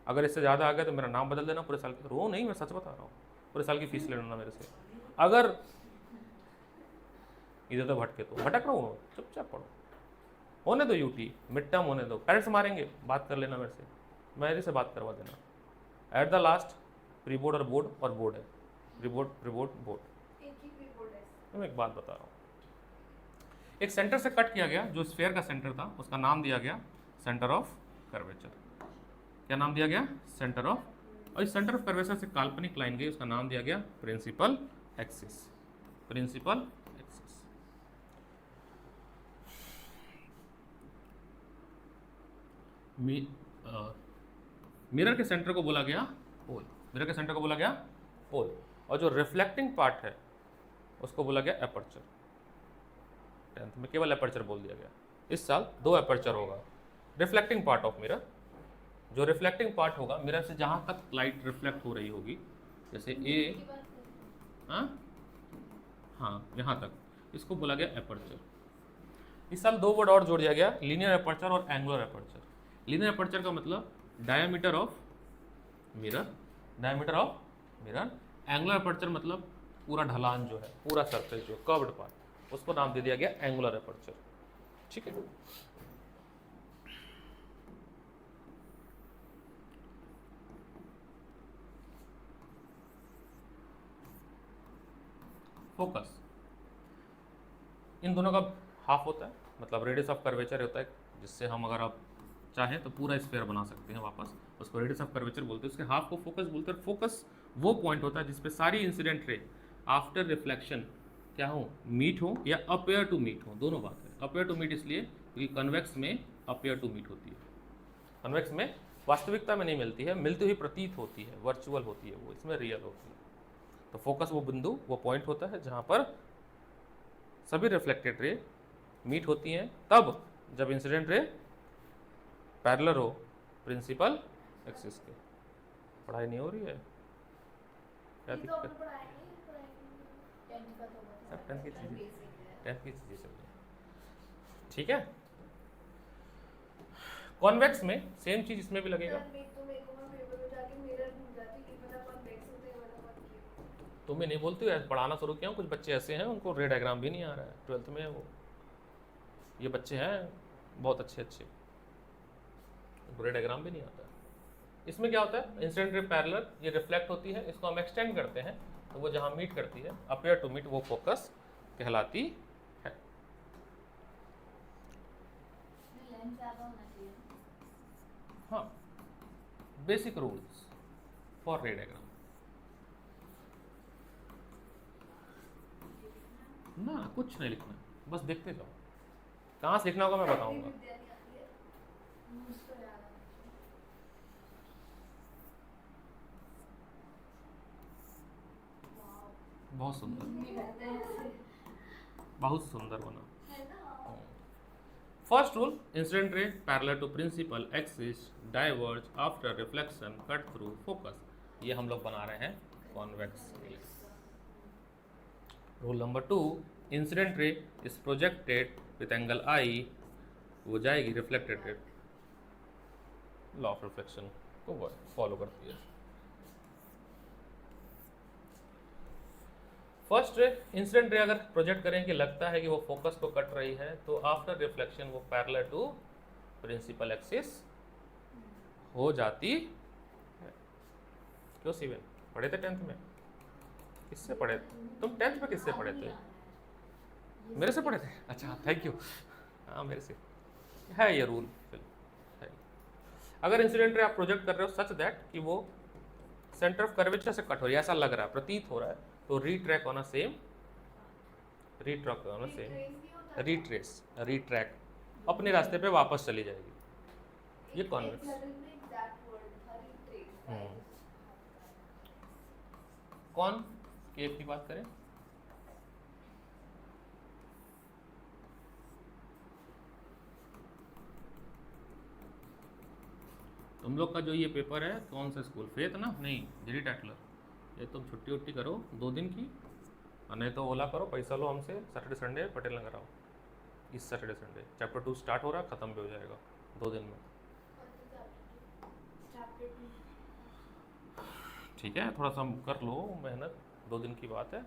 अगर इससे ज़्यादा आ गया तो मेरा नाम बदल देना पूरे साल की। रो नहीं, मैं सच बता रहा हूँ, पूरे साल की फीस ले लेना मेरे से। अगर इधर तो भटके तो भटक रहा हूँ, चुपचाप पढ़ो, होने दो यूटी, मिड टर्म होने दो, पेरेंट्स मारेंगे, बात कर लेना मेरे से, मेरे से बात करवा देना। At the last pre board और बोर्ड है, प्री बोर्ड बोर्ड। मैं एक बात बता रहा हूँ, एक सेंटर से कट किया गया, जो स्फेयर का सेंटर था उसका नाम दिया गया सेंटर ऑफ कर्वेचर। क्या नाम दिया गया? Centre of. और इस सेंटर ऑफ कर्वेचर से काल्पनिक लाइन गई, उसका नाम दिया गया principal axis. Principal axis. Mirror के सेंटर को बोला गया पोल, मिरर के सेंटर को बोला गया पोल, और जो रिफ्लेक्टिंग पार्ट है उसको बोला गया एपर्चर। 10th में केवल एपर्चर बोल दिया गया। इस साल 2 एपर्चर होगा। रिफ्लेक्टिंग पार्ट ऑफ मिरर, जो रिफ्लेक्टिंग पार्ट होगा मिरर से जहाँ तक लाइट रिफ्लेक्ट हो रही होगी, जैसे ए, हाँ यहाँ तक, इसको बोला गया एपर्चर। इस साल 2 वर्ड और जोड़ दिया गया, लीनियर एपर्चर और एंगुलर एपर्चर। लीनियर एपर्चर का मतलब diameter of mirror, diameter of mirror. Angular aperture मतलब पूरा ढलान जो है, पूरा सरफेस जो कर्व्ड पार्ट, उसको नाम दे दिया गया एंगुलर एपर्चर। ठीक है, फोकस इन दोनों का हाफ होता है, मतलब रेडियस ऑफ कर्वेचर होता है, जिससे हम अगर आप चाहें तो पूरा स्फीयर बना सकते हैं वापस, उसको रेडियस ऑफ कर्वेचर बोलते हैं। उसके हाफ को फोकस बोलते हैं। फोकस वो पॉइंट होता है जिसपे सारी इंसिडेंट रे आफ्टर रिफ्लेक्शन क्या हो, मीट हो या अपेयर टू मीट हो, दोनों बात है। अपेयर टू मीट इसलिए क्योंकि कन्वेक्स में अपेयर टू मीट होती है, कन्वेक्स में वास्तविकता में नहीं मिलती है, मिलती हुई प्रतीत होती है, वर्चुअल होती है, वो इसमें रियल होती है। तो फोकस वो बिंदु, वो पॉइंट होता है जहाँ पर सभी रिफ्लेक्टेड रे मीट होती हैं, तब जब इंसिडेंट रे पैरेलल हो प्रिंसिपल एक्सिस के। पढ़ाई नहीं हो रही है, क्या दिक्कत? सब 10th की चीजें चल रही है। ठीक है, कॉन्वेक्स में सेम चीज इसमें भी लगेगा। तुम्हें नहीं बोलती हो, पढ़ाना शुरू किया हूँ, कुछ बच्चे ऐसे हैं उनको रे डायग्राम भी नहीं आ रहा है, 12th में है वो, ये बच्चे हैं बहुत अच्छे अच्छे, रे डायग्राम भी नहीं आता है। इसमें क्या होता है, इंसिडेंट रे पैरेलल, ये रिफ्लेक्ट होती है, इसको हम एक्सटेंड करते हैं तो वो जहाँ मीट करती है, अपेयर टू मीट, वो फोकस कहलाती है। लेंस ज्यादा होना चाहिए। हाँ, बेसिक रूल्स फॉर रे डायग्राम ना, कुछ नहीं लिखना, बस देखते जाओ। कहाँ से लिखना होगा मैं बताऊंगा। बहुत सुंदर, बहुत सुंदर बना। First rule, incident ray parallel to principal axis diverge after reflection cut through focus. ये हम लोग बना रहे हैं convex case. Rule number 2, incident ray is projected with angle I, वो जाएगी रिफ्लेक्टेड, लॉ ऑफ रिफ्लेक्शन को फॉलो करती है। फर्स्ट रे, इंसिडेंट रे अगर प्रोजेक्ट करें कि लगता है कि वो फोकस को कट रही है, तो आफ्टर रिफ्लेक्शन वो पैरेलल टू प्रिंसिपल एक्सिस हो जाती है। क्यों सीवन पढ़े थे 10th में? किससे पढ़े? तुम 10th में किससे पढ़े थे? मेरे से पढ़े थे? अच्छा, थैंक यू। हाँ, मेरे से है ये रूल है। अगर इंसिडेंट रे आप प्रोजेक्ट कर रहे हो सच दैट कि वो सेंटर ऑफ कर्वेचर से कट हो रही है, ऐसा लग रहा है, प्रतीत हो रहा है, तो रीट्रैक होना सेम, रीट्रैक अपने रास्ते पे वापस चली जाएगी। ये कॉन्वेक्स। कौन केस की बात करें? तुम लोग का जो ये पेपर है कौन सा स्कूल? फेथ ना? नहीं, जेरी टैटलर। ये तुम छुट्टी उट्टी करो 2 दिन की, और नहीं तो ओला करो, पैसा लो हमसे, सैटरडे संडे पटेल नगर आओ। इस सैटरडे संडे चैप्टर 2 स्टार्ट हो रहा है, ख़त्म भी हो जाएगा 2 दिन में। ठीक है, थोड़ा सा कर लो मेहनत, 2 दिन की बात है।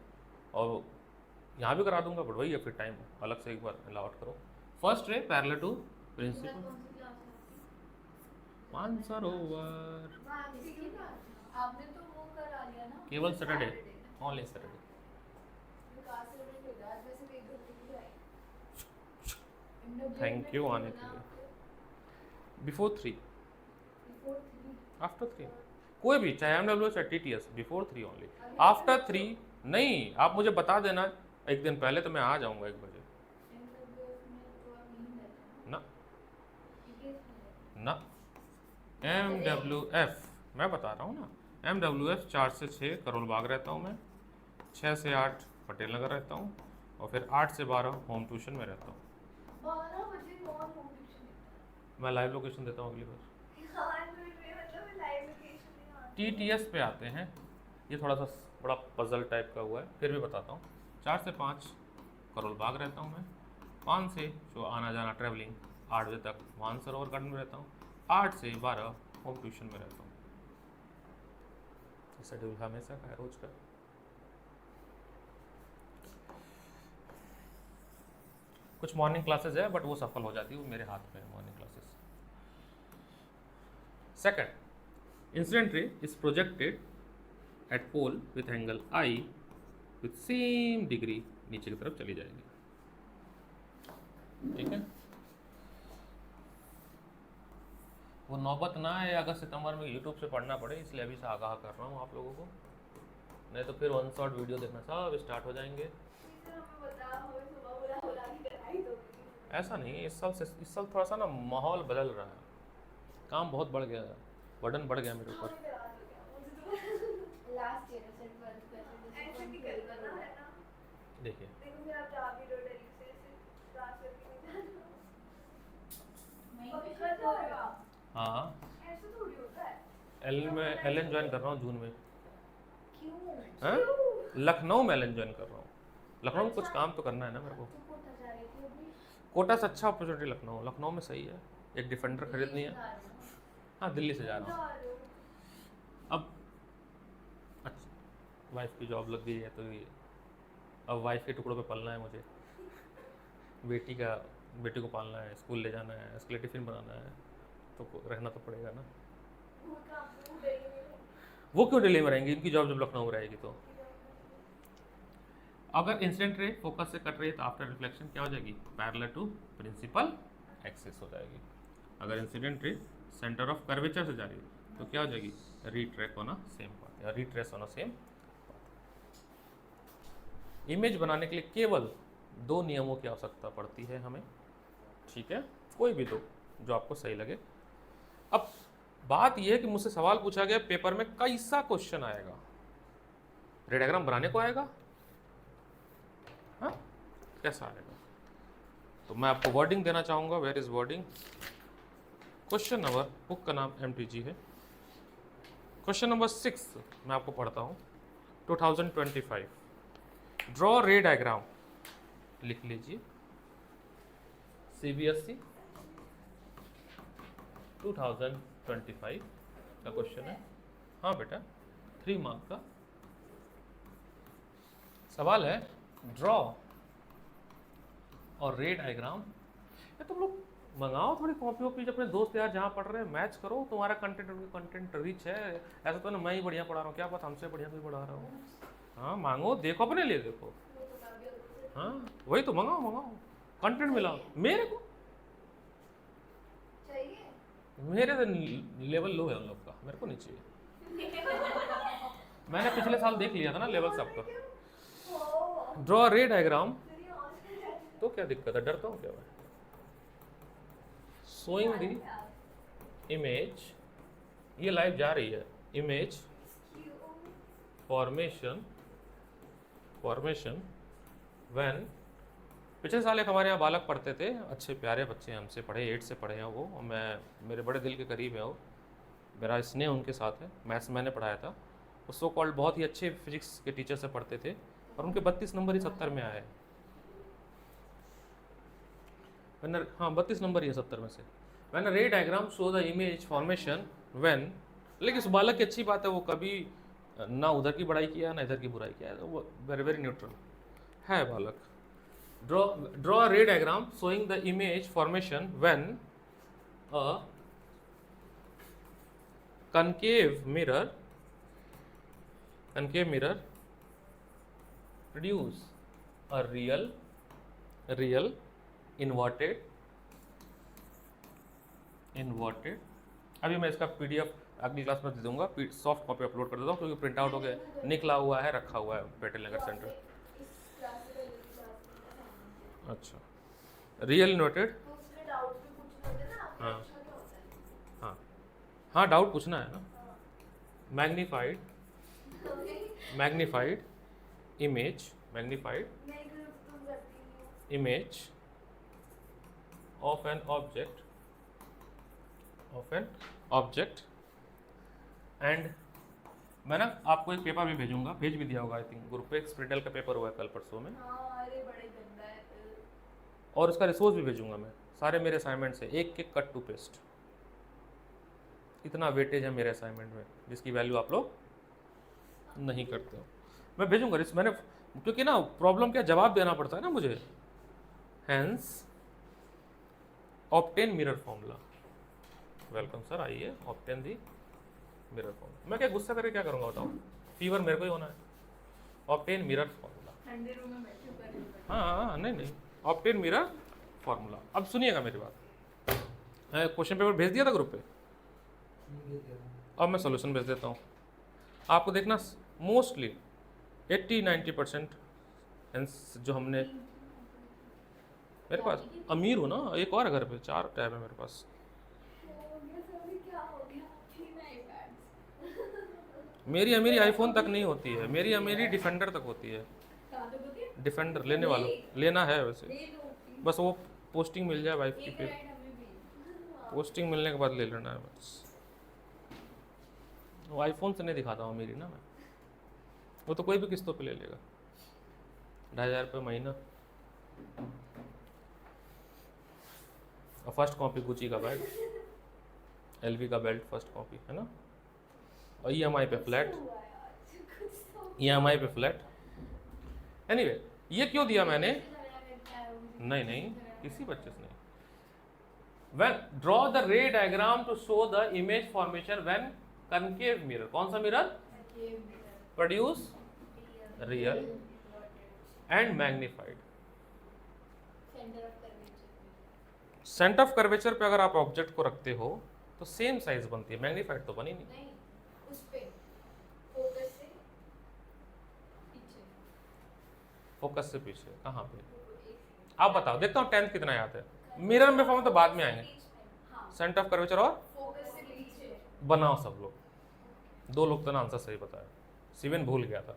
और यहाँ भी करा दूंगा, बट वही है, फिर टाइम अलग से एक बार अलाउट करो। First ray parallel to principal Mansarovar, आपने तो वो करा लिया ना, केवल Saturday, only Saturday. Thank you आने के लिए। बिफोर 3, आफ्टर 3, कोई भी, चाहे MW चाहे TTS, बिफोर 3 ओनली। आफ्टर 3 नहीं, आप मुझे बता देना एक दिन पहले, तो मैं आ जाऊंगा 1 बजे। ना ना, MWF मैं बता रहा हूँ ना, MWF 4 से 6 करोल बाग रहता हूँ मैं, 6 से 8 पटेल नगर रहता हूँ, और फिर 8 से 12 होम ट्यूशन में रहता हूँ। 12 बजे कौन होम ट्यूशन? मैं लाइव लोकेशन देता हूँ अगली बार। TTS पे आते हैं, ये थोड़ा सा बड़ा पजल टाइप का हुआ है, फिर भी बताता हूँ। 4 से 5 करोल बाग रहता हूँ मैं, 5 से जो आना जाना ट्रैवलिंग 8 बजे तक मानसरोवर गार्डन में रहता हूँ, 8 से 12 होम ट्यूशन में रहता हूँ। शेड्यूल हमेशा का है, रोज का। कुछ मॉर्निंग क्लासेस है, बट वो सफल हो जाती है, वो मेरे हाथ में है morning classes. Second, incident ray is projected at pole with angle i with same degree, नीचे की तरफ चली जाएगी। ठीक है, वो नौबत ना है अगस्त सितंबर में यूट्यूब से पढ़ना पड़े, इसलिए अभी से आगाह कर रहा हूँ आप लोगों को, नहीं तो फिर 1 शॉट वीडियो देखना सब स्टार्ट हो जाएंगे। ऐसा नहीं, इस साल थोड़ा सा ना माहौल बदल रहा है, काम बहुत बढ़ गया है, बर्डन बढ़ गया मेरे ऊपर। देखिए हाँ, LN ज्वाइन कर रहा हूँ जून में। हाँ, लखनऊ में LN ज्वाइन कर रहा हूँ। लखनऊ में कुछ काम तो करना है ना मेरे को। कोटा से अच्छा अपॉर्चुनिटी लखनऊ में सही है, एक डिफेंडर खरीदनी है। हाँ, दिल्ली से जा रहा हूँ अब। अच्छा, वाइफ की जॉब लग गई है, तो ये अब वाइफ के टुकड़ों पे पलना है मुझे, बेटी को पालना है, स्कूल ले जाना है, उसके लिए टिफ़िन बनाना है, तो रहना तो पड़ेगा ना। वो क्यों दिल्ली में रहेंगी, इनकी जॉब जब लखनऊ में रहेगी तो। अगर इंसिडेंट रे फोकस से कट रही है तो आफ्टर रिफ्लेक्शन क्या हो जाएगी, पैरेलल टू प्रिंसिपल एक्सिस हो जाएगी। अगर incident ray centre of curvature से जा रही है तो क्या हो जाएगी, retrace on a same path या retrace on a same. Image बनाने के लिए केवल 2 नियमों की आवश्यकता पड़ती है हमें, ठीक है, कोई भी 2 जो आपको सही लगे। अब बात यह है कि मुझसे सवाल पूछा गया पेपर में कैसा क्वेश्चन आएगा, रे डायग्राम बनाने को आएगा, हाँ कैसा आएगा। तो मैं आपको वर्डिंग देना चाहूंगा, where is wording. Question number, book का नाम MTG है। क्वेश्चन नंबर 6 मैं आपको पढ़ता हूँ, 2025 ड्रॉ रे डायग्राम, लिख लीजिए CBSE 2025 का क्वेश्चन है। हाँ बेटा 3 मार्क का सवाल है, ड्रॉ और रे डायग्राम। ये तुम लोग मंगाओ थोड़ी कॉपी वॉपी, अपने दोस्त यार जहाँ पढ़ रहे हैं मैच करो, तुम्हारा कंटेंट रिच है। ऐसा तो ना मैं ही बढ़िया पढ़ा रहा हूँ, क्या पता हमसे बढ़िया कोई पढ़ा रहा हूँ। हाँ मांगो, देखो अपने लिए देखो, हाँ वही तो मंगाओ मंगाओ, कंटेंट मिलाओ। मेरे को मेरे से लेवल लो है उन लोग का, मेरे को नहीं चाहिए। मैंने पिछले साल देख लिया था ना लेवल सबका। ड्रॉ रे डायग्राम, तो क्या दिक्कत है, डरता हूँ क्या मैं। शोइंग द इमेज, ये लाइव जा रही है, इमेज फॉर्मेशन व्हेन। पिछले साल एक हमारे यहाँ बालक पढ़ते थे, अच्छे प्यारे बच्चे हमसे पढ़े, 8 से पढ़े हैं वो, और मैं मेरे बड़े दिल के करीब है वो, मेरा स्नेह उनके साथ है। मैथ्स मैंने पढ़ाया था, वो सो कॉल्ड बहुत ही अच्छे फिजिक्स के टीचर से पढ़ते थे, और उनके 32 नंबर ही 70 में आए। हाँ 32 नंबर ही है 70 में से। व्हेन रे diagram show the image formation when, लेकिन उस बालक की अच्छी बात है वो कभी ना उधर की बड़ाई किया ना इधर की बुराई किया, वो वेरी वेरी न्यूट्रल है बालक। Draw a ray diagram showing the image formation when a concave mirror produce a real inverted। अभी मैं इसका PDF अगली क्लास में दे दूंगा, सॉफ्ट कॉपी अपलोड कर देता हूँ क्योंकि प्रिंट आउट हो गया निकला हुआ है, रखा हुआ है पेटेल नगर सेंटर। अच्छा रियल इन्वर्टेड, हाँ हाँ हाँ डाउट पूछना है ना। Magnified image of an object and मैं ना आपको एक पेपर भी भेजूंगा, भेज भी दिया होगा आई थिंक ग्रुप पे, एक्सप्रिडल का पेपर हुआ है कल परसों में, और उसका रिसोर्स भी भेजूंगा मैं। सारे मेरे असाइनमेंट से एक कट टू पेस्ट, इतना वेटेज है मेरे असाइनमेंट में जिसकी वैल्यू आप लोग नहीं करते हो। मैं भेजूंगा मैंने, क्योंकि ना प्रॉब्लम क्या जवाब देना पड़ता है ना मुझे। Hence obtain mirror formula, welcome sir, आइए ऑब्टेन दी मिरर फॉर्मूला। मैं क्या गुस्सा करके क्या करूँगा बताओ, फीवर मेरे को ही होना है। ऑब्टेन मिरर फॉर्मूला, हाँ नहीं ऑब्टेन मिरर फॉर्मूला। अब सुनिएगा मेरी बात, मैं क्वेश्चन पेपर भेज दिया था ग्रुप पे, अब मैं सॉल्यूशन भेज देता हूँ आपको। देखना मोस्टली 80-90% जो हमने, मेरे पास अमीर हूँ ना, एक और घर पे 4 टैब है मेरे पास। मेरी अमीरी आईफोन तक नहीं होती है, मेरी अमीरी डिफेंडर तक होती है। डिफेंडर लेने वालों लेना है वैसे, बस वो पोस्टिंग मिल जाए वाइफ की, फिर पोस्टिंग मिलने के बाद ले लेना है बस। वो आईफोन से नहीं दिखाता हूँ मेरी ना मैं, वो तो कोई भी किस्तों पे ले लेगा, 2,500 रुपये महीना। और फर्स्ट कॉपी गुची का बैग, LV का बेल्ट फर्स्ट कॉपी है ना, और EMI पे फ्लैट, EMI पे फ्लैट। एनीवे ये क्यों दिया मैंने, नहीं किसी बच्चे से नहीं। When draw the ray diagram to show the image formation when concave mirror, कौन सा mirror, produce real and magnified. Centre of curvature centre of curvature पे अगर आप ऑब्जेक्ट को रखते हो तो सेम साइज बनती है, मैग्नीफाइड तो बनी नहीं। नहीं, उस पे फोकस से पीछे, फोकस से पीछे कहाँ पे? एक सेकंड, आप बताओ, देखता हूँ 10th कितना याद है। मिरर में फॉर्म तो बाद में आएंगे। हाँ, सेंटर ऑफ कर्वेचर और फोकस से पीछे। बनाओ सब लोग। 2 लोग तो ना आंसर सही बताया, शिवेन भूल गया था।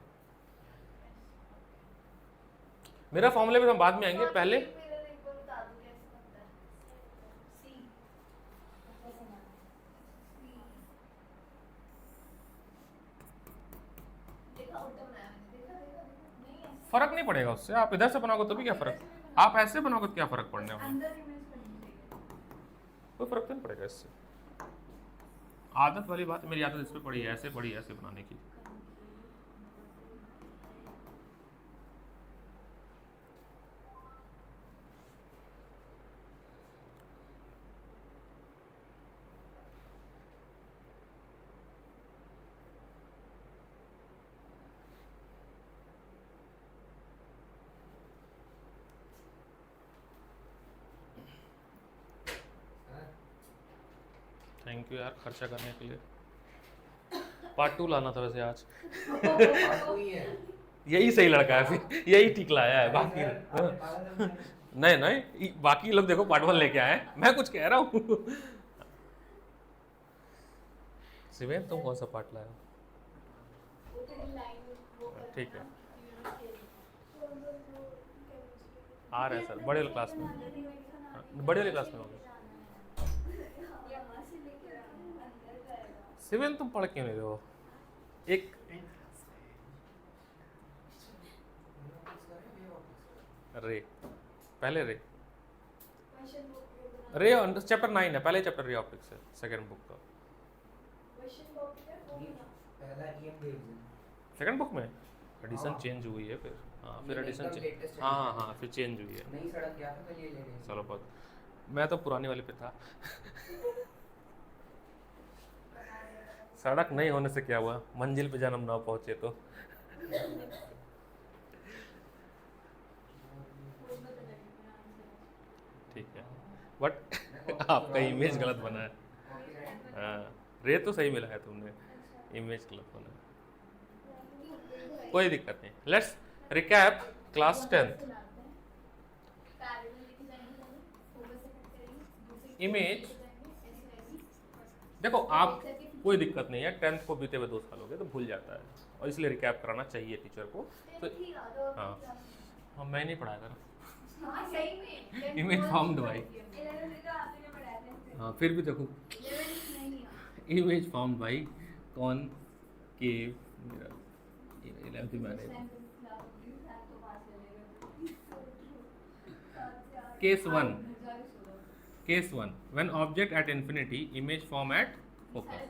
मेरा फॉर्मूले में हम बाद में आएंगे, पहले मिरर एक बार बता दो कैसे बनता है। सी देखा उल्टा बनाया मैंने, देखा नहीं है, फर्क नहीं पड़ेगा उससे। आप इधर से बनाओगे तो भी क्या फर्क, आप ऐसे बनाओगे तो क्या फर्क पड़ने वाला है? अंदर इमेज बननी चाहिए। कोई फर्क तो नहीं पड़ेगा इससे। आदत वाली बात, मेरी आदत इस पे पड़ी है, ऐसे पड़ी है, ऐसे बनाने की। थैंक यू यार खर्चा करने के लिए। पार्ट 2 लाना था वैसे आज। यही सही लड़का है, फिर यही ठीक लाया है। बाकी नहीं नहीं, बाकी लोग देखो पार्ट 1 लेके आए, मैं कुछ कह रहा हूँ। शिवेन तुम कौन सा पार्ट लाया? ठीक है, आ रहे हैं सर, बड़े वाले क्लास में, बड़े वाले क्लास में होगी। शिवेन तुम पढ़ क्यों नहीं रहे हो? एक रे, पहले रे चैप्टर 9 है, पहले चैप्टर रे ऑप्टिक्स है, सेकंड बुक का। सेकंड बुक में एडिशन चेंज हुई है फिर। हाँ फिर एडिशन चेंज, हाँ हाँ फिर चेंज हुई है। नई सड़क गया था तो ये ले गए। चलो बहुत, मैं तो पुरानी वाले पे था। सड़क नहीं होने से क्या हुआ, मंजिल पे जन्म ना पहुंचे तो। ठीक है, बट आपका इमेज गलत बना है। हाँ, रे तो सही मिला है तुमने, इमेज गलत बना है। कोई दिक्कत नहीं, let's recap class 10th। Image देखो आप, कोई दिक्कत नहीं है, 10th को बीते हुए 2 साल हो गए तो भूल जाता है, और इसलिए रिकैप कराना चाहिए टीचर को। तो हाँ हाँ, मैं नहीं पढ़ाया था। इमेज फॉर्म्ड बाय, हाँ फिर भी देखो, इमेज फॉर्म्ड बाय कौन के 11th में मैंने। Case 1 when object at infinity image form at focus.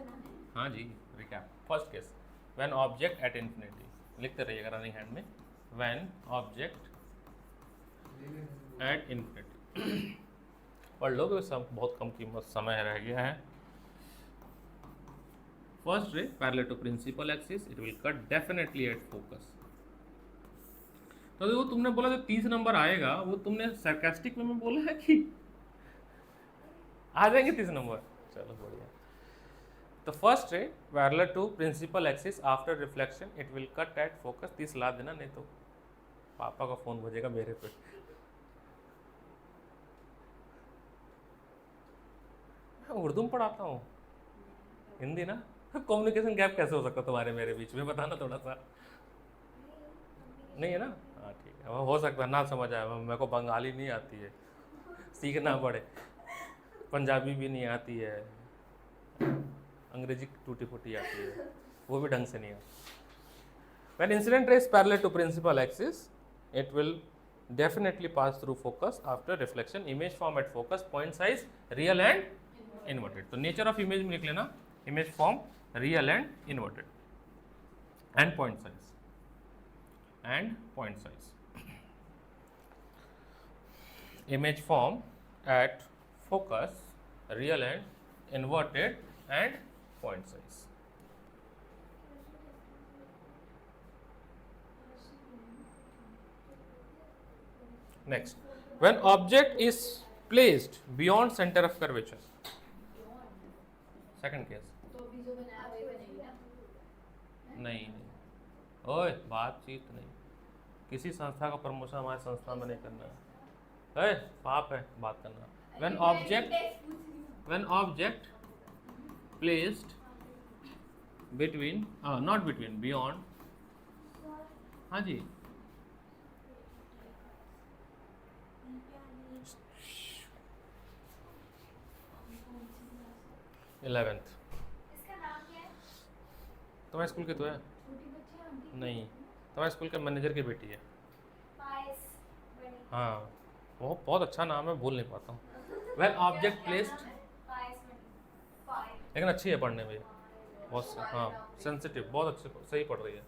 हाँ जी, recap. First case when object at infinity, लिखते रहिएगा रनिंग हैंड में, व्हेन ऑब्जेक्ट एट इन्फिनिटी। पढ़ लो, बहुत कम कीमत समय रह गया है। First ray parallel to principal axis, it will cut definitely at focus. तो वो तुमने बोला जो 30 नंबर आएगा वो तुमने सरकास्टिक में बोला है कि आ जाएंगे 30 नंबर? चलो बढ़िया। तो first ray parallel to principal axis after reflection it will cut at focus. 30 ला देना, नहीं तो पापा का फोन बजेगा मेरे पे। मैं उर्दू में पढ़ाता हूँ, हिंदी ना। कम्युनिकेशन गैप कैसे हो सकता तुम्हारे मेरे बीच में, बताना थोड़ा सा। नहीं है ना? हाँ ठीक है, हो सकता है ना समझ आए, मेरे को बंगाली नहीं आती है, सीखना पड़े। पंजाबी भी नहीं आती है, अंग्रेजी टूटी फूटी आती है, वो भी ढंग से नहीं आती। When incident ray is parallel to principal axis, it will definitely pass through focus after reflection. Image form at focus, point size real and inverted. तो nature of image में लिख लेना, image form real and inverted, and point size, and point size. Image form at focus, real and inverted, and point size. Next, when object is placed beyond centre of curvature, second case. तो अभी जो बनाया वही बनेगी ना? नहीं नहीं, ओए बातचीत नहीं, किसी संस्था का प्रमोशन हमारे संस्था में नहीं करना है, पाप है बात करना। When object placed between, not between, beyond, हाँ जी, इलेवेंथ। इसका नाम क्या है? तुम्हारे स्कूल के तो है? छोटी बच्ची है आंटी? नहीं, तुम्हारे स्कूल के मैनेजर की बेटी है। पायस बनी। हाँ, वो बहुत अच्छा नाम है, भूल नहीं पाता हूँ। वेन ऑब्जेक्ट प्लेस्ड, पायस बनी। पायस। लेकिन अच्छी है पढ़ने में, बहुत, हाँ सेंसिटिव, बहुत अच्छे, सही पढ़ रही है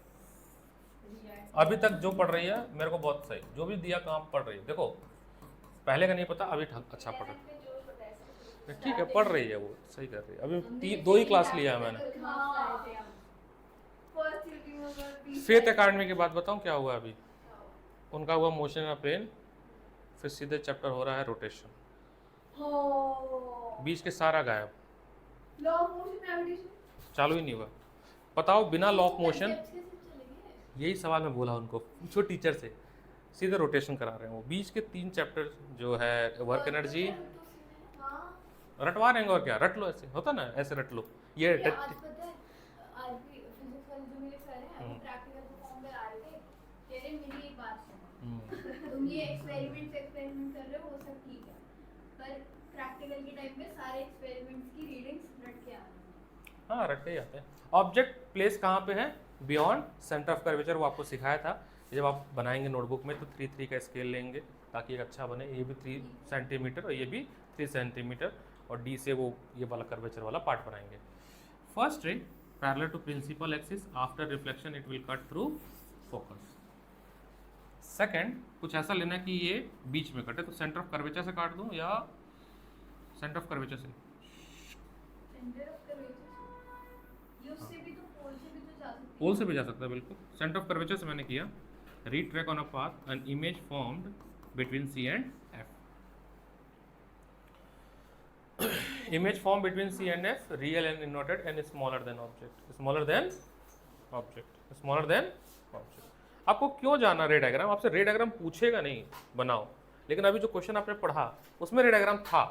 अभी तक, जो पढ़ रही है मेरे को बहुत सही, जो भी दिया काम पढ़ रही है। देखो पहले का नहीं पता, अभी अच्छा पढ़ रही है, ठीक है पढ़ रही है, वो सही कर रही है। अभी 2 ही क्लास लिया है मैंने। फेथ एकेडमी की बात बताऊं क्या हुआ अभी, उनका हुआ मोशन इन प्लेन, फिर सीधे चैप्टर हो रहा है रोटेशन, बीच के सारा गायब, लॉ ऑफ मोशन ग्रेविटेशन चालू ही नहीं हुआ। बताओ बिना लॉ ऑफ मोशन, यही सवाल मैं बोला उनको, पूछो टीचर से, सीधे रोटेशन करा रहे हैं वो। बीच के 3 चैप्टर जो है वर्क एनर्जी, रटवा रहेंगे और क्या, रट लो, ऐसे होता ना, ऐसे रट लो ये आज पता है आज भी फिजिक्स वाले जो मेरे सर हैं वो प्रैक्टिकल परफॉर्म करा रहे थे, कह रहे मेरी एक बात सुनो, तुम ये एक्सपेरिमेंट कर रहे हो वो सब ठीक है, पर प्रैक्टिकल के टाइम पे सारे एक्सपेरिमेंट्स की रीडिंग्स रट के आना। हाँ रट के ही आते हैं। ऑब्जेक्ट प्लेस कहाँ पे है, बियॉन्ड सेंटर ऑफ कर्वेचर, वो आपको सिखाया था। जब आप बनाएंगे नोटबुक में तो 3-3 का स्केल लेंगे ताकि एक अच्छा बने, ये भी 3 सेंटीमीटर और ये भी 3 सेंटीमीटर, और डी से वो ये वाला कर्वेचर वाला पार्ट बनाएंगे। First ray parallel to principal axis, after reflection it will cut through focus. Second, कुछ ऐसा लेना कि ये बीच में कटे, तो सेंटर ऑफ कर्वेचर से काट दूं या सेंटर ऑफ कर्वेचर से? सेंटर ऑफ कर्वेचर ये उससे भी तो पोल से भी तो जा सकती है। पोल से भी जा सकता है बिल्कुल। सेंटर ऑफ कर्वेचर से मैंने किया, retrace on a path an image formed between C and F. Image formed between C and F, real and inverted and smaller than object, smaller than object, smaller than object. आपको क्यों जाना रे diagram, आपसे रे diagram पूछेगा नहीं बनाओ, लेकिन अभी जो क्वेश्चन आपने पढ़ा उसमें रे डायग्राम था,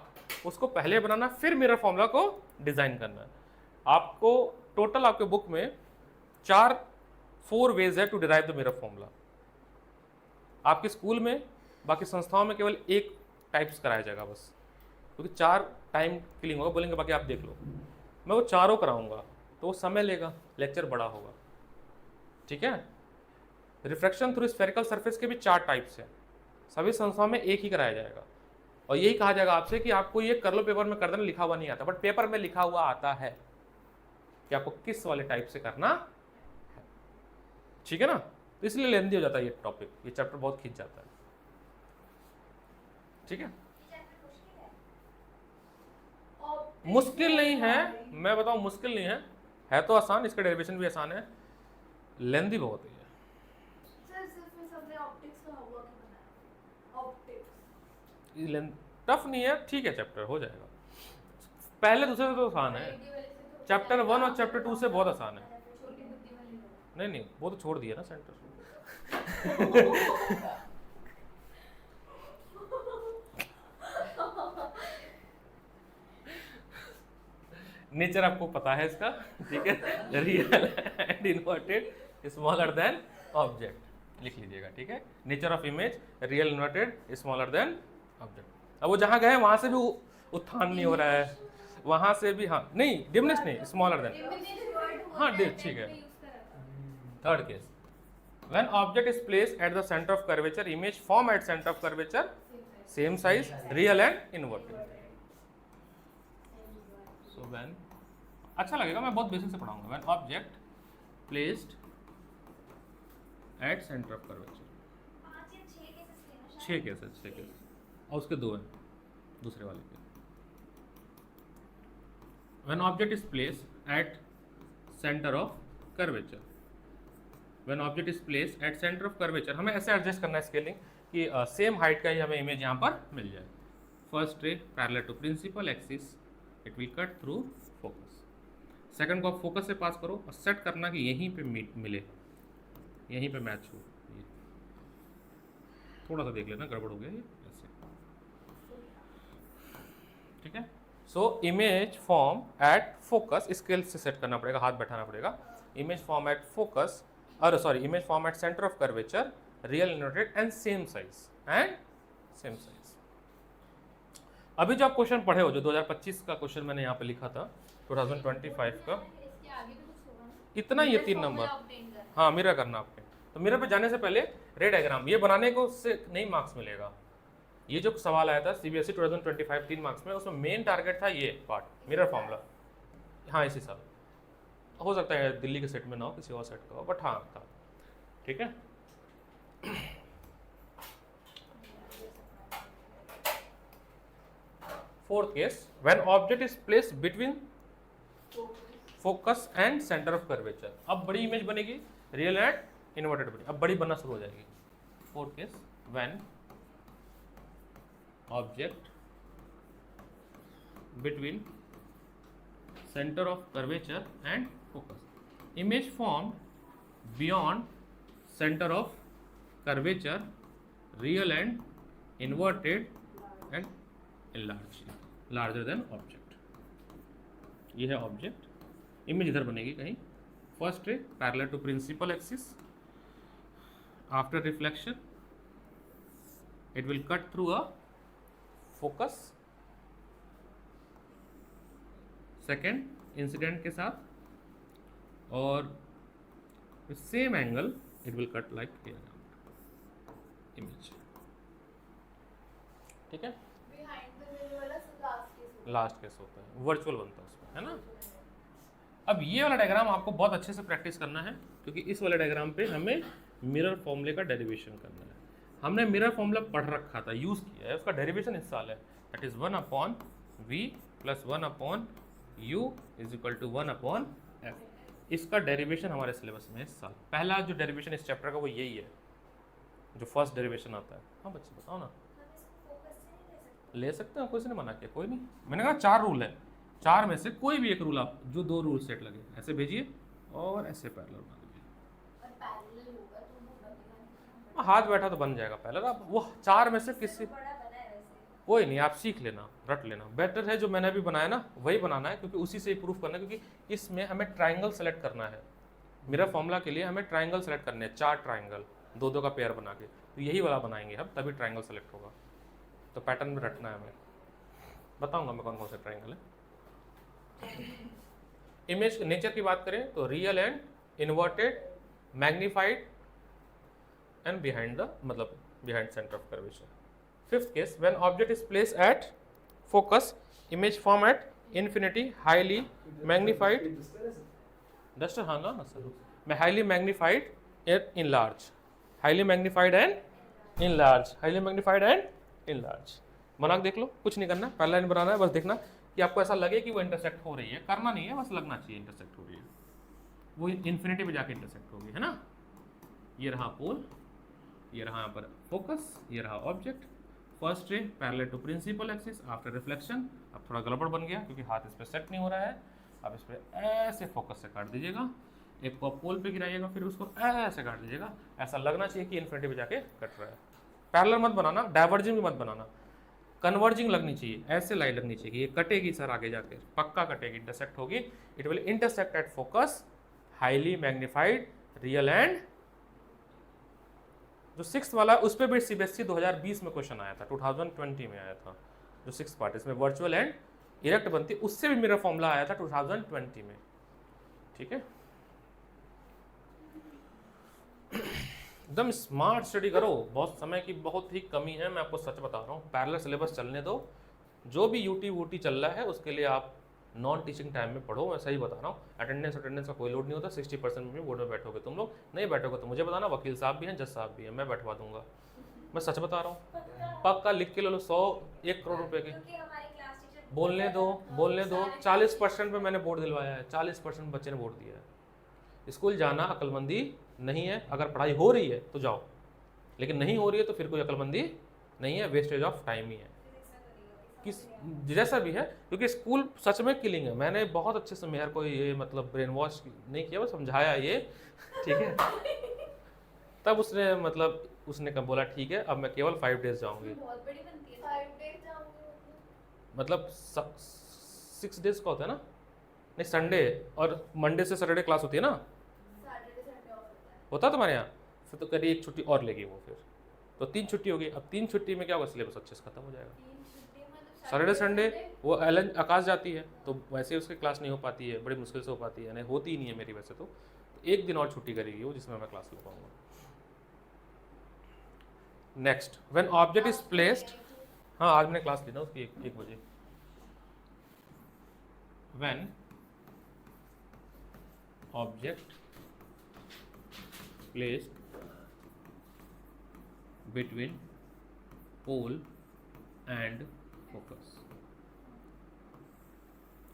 उसको पहले बनाना फिर मिरर फॉर्मूला को डिजाइन करना है। आपको टोटल आपके बुक में 4 वेज है to derive the mirror formula. आपके स्कूल में, बाकी संस्थाओं में केवल 1 टाइप्स कराया जाएगा बस, क्योंकि 4 टाइम किलिंग होगा, बोलेंगे बाकी आप देख लो। मैं वो चारों कराऊंगा तो वो समय लेगा, लेक्चर बड़ा होगा, ठीक है। रिफ्रैक्शन थ्रू स्फेरिकल सरफेस के भी 4 टाइप्स हैं, सभी संस्थाओं में 1 ही कराया जाएगा, और यही कहा जाएगा आपसे कि आपको ये कर लो, पेपर में कर देना, लिखा हुआ नहीं आता, बट पेपर में लिखा हुआ आता है कि आपको किस वाले टाइप से करना है, ठीक है ना। तो इसलिए लेंदी हो जाता है ये टॉपिक, ये चैप्टर बहुत खींच जाता है, ठीक है। मुश्किल नहीं है, मैं बताऊं मुश्किल नहीं है तो आसान, इसका डेरिवेशन भी आसान है, लेंदी बहुत है। सर सिर्फ इस हमने ऑप्टिक्स का हुआ कि बनाया, ऑप्टिक्स ये टफ नहीं है, ठीक है, चैप्टर हो जाएगा। पहले दूसरे से तो आसान है, चैप्टर 1 और चैप्टर 2 से बहुत आसान है। छोटी बुद्धि वाले लोग नहीं वो तो छोड़ दिया ना सेंटर। नेचर आपको पता है इसका, ठीक है, real and inverted smaller than object लिख लीजिएगा, ठीक है। Nature of image, real inverted smaller than object. अब वो जहाँ गए वहां से भी उत्थान नहीं हो रहा है, वहां से भी, हाँ नहीं डिमनेस नहीं, स्मॉलर देन, हाँ ठीक है। Third case, when object is placed at the centre of curvature, image form at centre of curvature, same size, real and inverted. So when, अच्छा लगेगा, मैं बहुत बेसिक से पढ़ाऊंगा। When object placed at centre of curvature, 6 cases, और उसके 2 हैं दूसरे वाले के। When object is placed at centre of curvature, when object is placed at centre of curvature, हमें ऐसे एडजस्ट करना है स्केलिंग कि कि सेम हाइट का ही हमें इमेज यहाँ पर मिल जाए। First ray parallel to principal axis, it will cut through focus. Second को आप फोकस से पास करो और सेट करना कि यहीं पे मिले, यहीं पे मैच हो। ये थोड़ा सा देख लेना, गड़बड़ हो गया ये ऐसे, ठीक है। So image form at focus, scale से सेट करना पड़ेगा, हाथ बैठाना पड़ेगा। इमेज फॉर्म एट फोकस, अरे sorry, image form at centre of curvature, real inverted and same size. अभी जो आप क्वेश्चन पढ़े हो, जो 2025 का क्वेश्चन मैंने यहाँ पे लिखा था, 2025 का, इसके आगे भी कुछ होगा ना? इतना ये 3 Formula नंबर, obtain करना। हाँ मिरर करना आपके। तो मिरर पे जाने से पहले रे डायग्राम ये बनाने को उससे नहीं मार्क्स मिलेगा। ये जो सवाल आया था सीबीएसई 2025 3 मार्क्स में, उसमें मेन टारगेट था ये पार्ट, मिरर फॉर्मूला। हाँ इसी साल, हो सकता है दिल्ली के सेट में ना हो, किसी और सेट का हो, बट हाँ था, ठीक है। Fourth case, when object is placed between focus and centre of curvature. अब बड़ी इमेज बनेगी, रियल एंड इन्वर्टेड बनी, अब बड़ी बनना शुरू हो जाएगी। Fourth case, when object between centre of curvature and focus, image form beyond centre of curvature, real and inverted and larger than object. ये है ऑब्जेक्ट, इमेज इधर बनेगी कहीं। First ray parallel to principal axis, after reflection it will cut through a focus. Second incident के साथ, और same angle it will cut like image, ठीक है। Behind the mirror वाला last case होगा। लास्ट केस होता है, वर्चुअल बनता है उसमें, है ना। अब ये वाला डायग्राम आपको बहुत अच्छे से प्रैक्टिस करना है, क्योंकि इस वाले डायग्राम पे हमें मिरर फॉर्मूले का डेरिवेशन करना है। हमने मिरर फॉर्मूला पढ़ रखा था, यूज़ किया है, उसका डेरिवेशन इस साल है, that is 1/v + 1/u = 1/f। इसका डेरिवेशन हमारे सिलेबस में इस साल पहला जो डेरिवेशन इस चैप्टर का वो यही है, जो फर्स्ट डेरिवेशन आता है। हाँ बच्चे बताओ ना, हम इसको फोकस से नहीं ले सकते। ले सकते हैं, किसी ने मना किया? कोई नहीं। मैंने कहा 4 रूल है, 4 में से कोई भी एक रूल आप, जो 2 रूल सेट लगे ऐसे भेजिए और ऐसे पैरेलल बना लीजिए। और पैरेलल होगा तो वो बनेगा। हाथ बैठा तो बन जाएगा पैरेलल। आप वो 4 में से किसी, बड़ा बना है वैसे। कोई नहीं, आप सीख लेना, रट लेना। बेटर है जो मैंने अभी बनाया ना वही बनाना है, क्योंकि उसी से ही प्रूफ करना है, क्योंकि इसमें हमें ट्राइंगल सेलेक्ट करना है। मिरर फॉर्मूला के लिए हमें ट्राइंगल सेलेक्ट करने हैं, 4 ट्राइंगल, 2-2 का पेयर बना के, तो यही वाला बनाएंगे हम, तभी ट्राइंगल सेलेक्ट होगा। तो पैटर्न में रटना है हमें, बताऊंगा मैं कौन कौन से ट्राइंगल है। इमेज नेचर की बात करें तो real and inverted, magnified and behind the, मतलब behind centre of curvature. Fifth case, when object is place at focus, image form at infinity, highly magnified, duster हाँ ना सर, मैं highly magnified and enlarge, highly magnified and enlarge, highly magnified and enlarge. बनाक देख लो, कुछ नहीं करना, पहला line बनाना है, बस देखना कि आपको ऐसा लगे कि वो इंटरसेक्ट हो रही है, करना नहीं है, बस लगना चाहिए इंटरसेक्ट हो रही है, वो इन्फिनिटी पे जाके इंटरसेक्ट होगी, है ना। ये रहा पोल, ये रहा यहाँ पर फोकस, ये रहा object. First ray parallel to principal axis, after reflection, अब थोड़ा गड़बड़ बन गया क्योंकि हाथ इस पर सेट नहीं हो रहा है। अब इस पर ऐसे फोकस से काट दीजिएगा, एक को पोल पे गिराइएगा, फिर उसको ऐसे काट दीजिएगा, ऐसा लगना चाहिए कि इन्फिनिटी पे जाके कट रहा है। पैरेलल मत बनाना, डाइवर्जिंग भी मत बनाना, कन्वर्जिंग लगनी चाहिए, ऐसे लाइन लगनी चाहिए कि ये कटेगी सर, आगे जाके पक्का कटेगी, इंटरसेक्ट होगी। It will intersect at focus, highly magnified, real and. जो 6th वाला उस पर भी सीबीएसई 2020 में क्वेश्चन आया था, 2020 में आया था, जो 6th पार्ट, इसमें वर्चुअल एंड इरेक्ट बनती, उससे भी मिरर फॉर्मूला आया था 2020 में, ठीक है। एकदम स्मार्ट स्टडी करो, बहुत समय की बहुत ही कमी है, मैं आपको सच बता रहा हूँ। पैरेलल सिलेबस चलने दो, जो भी यूटी वूटी चल रहा है उसके लिए आप नॉन टीचिंग टाइम में पढ़ो, मैं सही बता रहा हूँ। अटेंडेंस का कोई लोड नहीं होता, 60% में बोर्ड में बैठोगे तुम लोग, नहीं बैठोगे तो मुझे बताना, वकील साहब भी हैं, जज साहब भी हैं, मैं बैठवा दूंगा, मैं सच बता रहा हूँ। पक्का लिख के ले लो, 100-1 करोड़ रुपए की, बोलने दो 40% पे मैंने बोर्ड दिलवाया है, 40% बच्चे ने बोर्ड दिया है। स्कूल जाना अक्लमंदी नहीं है, अगर पढ़ाई हो रही है तो जाओ, लेकिन नहीं हो रही है तो फिर कोई अक्लमंदी नहीं है, वेस्टेज ऑफ टाइम ही है, किस जैसा भी है। क्योंकि स्कूल सच में किलिंग है। मैंने बहुत अच्छे से मेहर को ये मतलब ब्रेन वॉश नहीं किया, वो समझाया ये, ठीक है। तब उसने मतलब उसने कब बोला ठीक है अब मैं केवल 5 डेज जाऊंगी। बहुत बड़ी बनती है 5 डेज जाऊंगी मतलब 6 डेज का होता है ना, नहीं संडे और मंडे से सैटरडे क्लास होती है ना, सैटरडे संडे ऑफ होता है। होता है तुम्हारे यहाँ, फिर तो करिए एक छुट्टी और लेगी वो, फिर तो 3 छुट्टी होगी। अब 3 छुट्टी में क्या होगा, सिलेबस अच्छे से खत्म हो जाएगा। 3 छुट्टी मतलब सैटरडे संडे वो एलन आकाश जाती है तो वैसे ही उसकी क्लास नहीं हो पाती है, बड़ी मुश्किल से हो पाती है, नहीं होती ही नहीं है मेरी वैसे तो एक दिन और छुट्टी करेगी वो जिसमें मैं क्लास ले पाऊंगा। Next, when object is placed, हाँ आज मैंने क्लास ली ना उसकी 1 बजे। When object placed between pole and focus,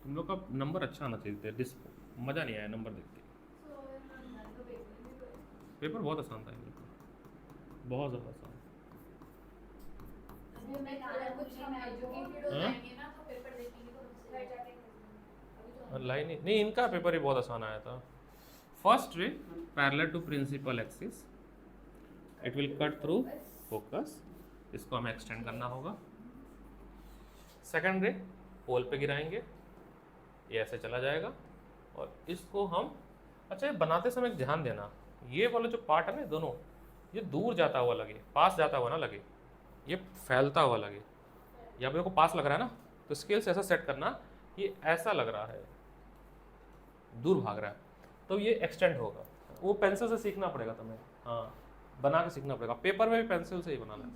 तुम लोग का नंबर अच्छा आना चाहिए था, मज़ा नहीं आया नंबर देख के। पेपर बहुत आसान था इन लोग का, बहुत ज़्यादा आसान। मैं कुछ हम एजुकेटेड हो जाएंगे ना तो पेपर देखेंगे तो उससे जाके लाइन नहीं, इनका पेपर ही बहुत आसान आया था। First ray parallel to principal axis, it will cut through focus, इसको हमें एक्सटेंड करना होगा। सेकंड रे पोल पे गिराएंगे, ये ऐसे चला जाएगा और इसको हम, अच्छा ये बनाते समय एक ध्यान देना, ये वाला जो पार्ट है ना दोनों, ये दूर जाता हुआ लगे, पास जाता हुआ ना लगे, ये फैलता हुआ लगे। या मेरे को पास लग रहा है ना तो स्केल से ऐसा सेट करना, ये ऐसा लग रहा है दूर भाग रहा है तो ये एक्सटेंड होगा। वो पेंसिल से सीखना पड़ेगा तुम्हें, हाँ बना के सीखना पड़ेगा, पेपर में भी पेंसिल से ही बनाना है।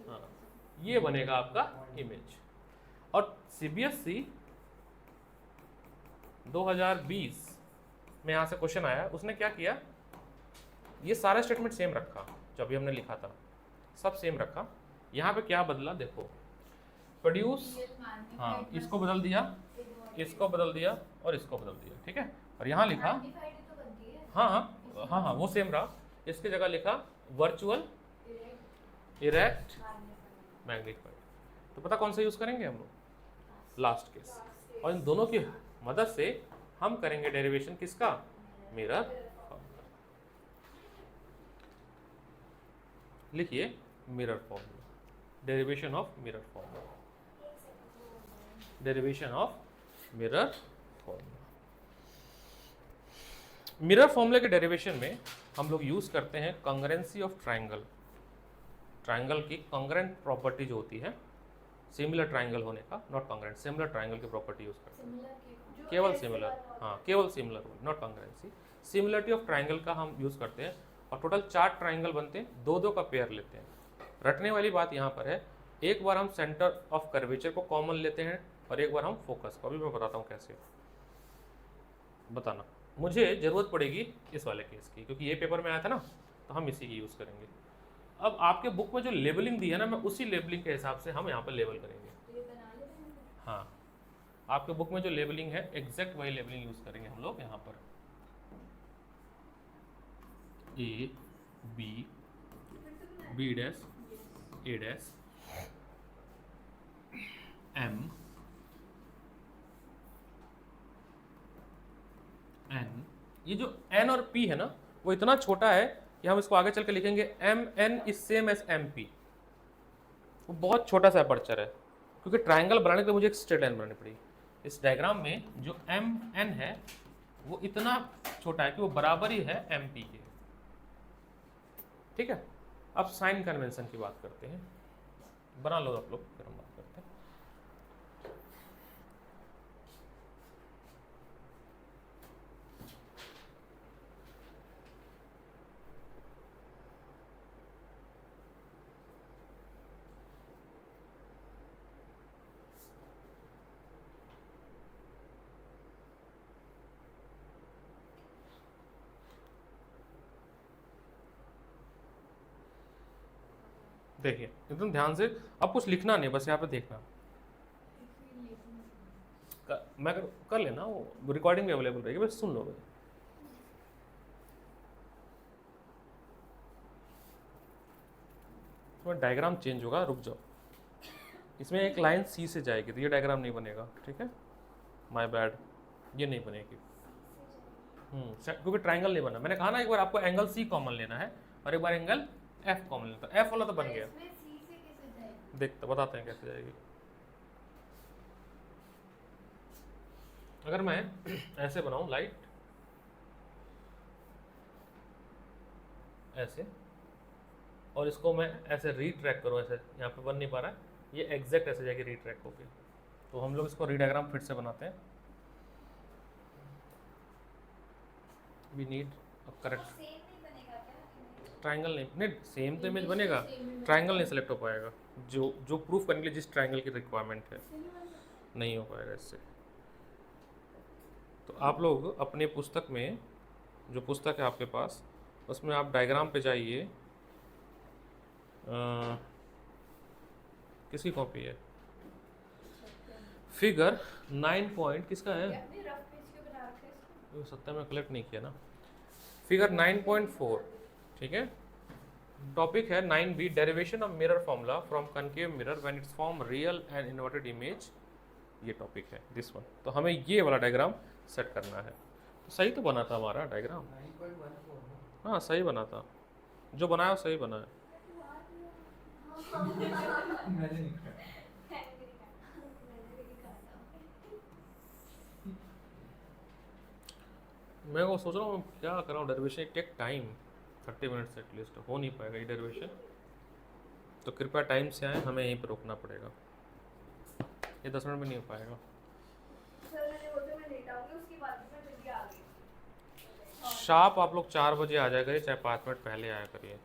हाँ ये बनेगा आपका इमेज। और CBSE 2020 में यहाँ से क्वेश्चन आया, उसने क्या किया, ये सारा स्टेटमेंट सेम रखा जो अभी हमने लिखा था, सब सेम रखा। यहाँ पे क्या बदला देखो, प्रोड्यूस, हाँ इसको बदल दिया, इसको बदल दिया और इसको बदल दिया, ठीक है। और यहाँ लिखा, हाँ हाँ हाँ हाँ वो सेम रहा, इसकी जगह लिखा वर्चुअल इरेक्ट मैग्नीफाइड। तो पता कौन सा यूज़ करेंगे हम लोग, लास्ट केस। और इन दोनों की मदद से हम करेंगे डेरिवेशन किसका, मिरर फॉर्मूला। लिखिए mirror formula, derivation of mirror formula, derivation of mirror formula. Mirror फॉर्मूले के डेरिवेशन में हम लोग यूज करते हैं कॉन्ग्रुएंसी ऑफ ट्राइंगल। ट्राइंगल की कॉन्ग्रुएंट प्रॉपर्टी जो होती है, सिमिलर ट्राइंगल होने का, नॉट कॉन्ग्रुएंट, सिमिलर ट्राइंगल की प्रॉपर्टी यूज करते हैं, केवल सिमिलर, हाँ केवल similar, not congruency. Similarity of triangle का हम यूज करते हैं और टोटल 4 ट्राइंगल बनते हैं, 2-2 का पेयर लेते हैं। रटने वाली बात यहाँ पर है, एक बार हम सेंटर ऑफ कर्वेचर को कॉमन लेते हैं और एक बार हम फोकस को, अभी मैं बताता हूँ कैसे, बताना मुझे ज़रूरत पड़ेगी इस वाले केस की, क्योंकि ये पेपर में आया था ना तो हम इसी की यूज़ करेंगे। अब आपके बुक में जो लेबलिंग दी है ना, मैं उसी लेबलिंग के हिसाब से हम यहाँ पर लेबल करेंगे। हाँ आपके बुक में जो लेबलिंग है एग्जैक्ट वही लेबलिंग यूज़ करेंगे हम लोग यहाँ पर, A B B dash A dash M N, ये जो N और P है ना वो इतना छोटा है कि हम इसको आगे चल के लिखेंगे MN is same as MP। वो बहुत छोटा सा अपर्चर है, क्योंकि ट्राइंगल बनाने के लिए मुझे एक स्ट्रेट लाइन बनानी पड़ी। इस डायग्राम में जो MN है वो इतना छोटा है कि वो बराबर ही है MP के, ठीक है। अब साइन कन्वेंशन की बात करते हैं, बना लो आप लोग, फिर हम बात करते हैं। देखिए एकदम ध्यान से, अब कुछ लिखना नहीं, बस यहाँ पे देखना। मैं कर लेना, वो रिकॉर्डिंग भी अवेलेबल रहेगी, बस सुन लो भाई। इसमें डायग्राम चेंज होगा, रुक जाओ। इसमें एक लाइन सी से जाएगी तो ये डायग्राम नहीं बनेगा, ठीक है, माय बैड, ये नहीं बनेगी। क्योंकि ट्राइंगल नहीं बना। मैंने कहा ना एक बार आपको एंगल सी कॉमन लेना है और एक बार एंगल एफ कॉमन लेना। तो एफ वाला तो बन गया, इसमें सी से कैसे जाएगी? देखते बताते हैं कैसे जाएगी। अगर मैं ऐसे बनाऊं लाइट, ऐसे, और इसको मैं ऐसे रीट्रैक करूं, ऐसे यहाँ पे बन नहीं पा रहा है, ये एग्जैक्ट ऐसे जाके रीट्रैक होके। तो हम लोग इसको रीडायग्राम फिर से बनाते हैं। We need a correct same नहीं बनेगा क्या? ट्राइंगल। नहीं सेम तो इमेज बनेगा, ट्राइंगल नहीं सेलेक्ट हो पाएगा। जो प्रूफ करने के लिए जिस ट्राइंगल की रिक्वायरमेंट है, नहीं हो पाएगा इससे। तो आप लोग अपने पुस्तक में, जो पुस्तक है आपके पास, उसमें आप डायग्राम पे जाइए। किसकी कॉपी है? फिगर 9 पॉइंट किसका है? अपने रफ पेज के बना रखे हैं इसको। सत्ता में कलेक्ट नहीं किया ना। फिगर 9.4, ठीक है। टॉपिक है 9B, derivation of mirror formula from concave mirror when it's form real and inverted image. ये टॉपिक है दिस वन। तो हमें ये वाला डायग्राम सेट करना है। तो सही तो बना था हमारा डायग्राम। 9.14 हाँ सही बना था, जो बनाया वो सही बना है। मैंने नहीं किया। मैं वो सोच रहा हूँ क्या कर रहा हूँ, derivation take time 30 minutes at least, हो नहीं पाएगा ये डेरिवेशन। तो कृपया टाइम से आए, हमें यहीं पर रुकना पड़ेगा, ये 10 मिनट में नहीं हो पाएगा। सर मैंने बोला मैं लेट आऊंगी, उसके बाद मैं जल्दी आ गई। शार्प आप लोग 4 बजे आ जाया करिए, चाहे 5 मिनट पहले आया करिए।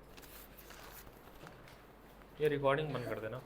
ये रिकॉर्डिंग बंद कर देना।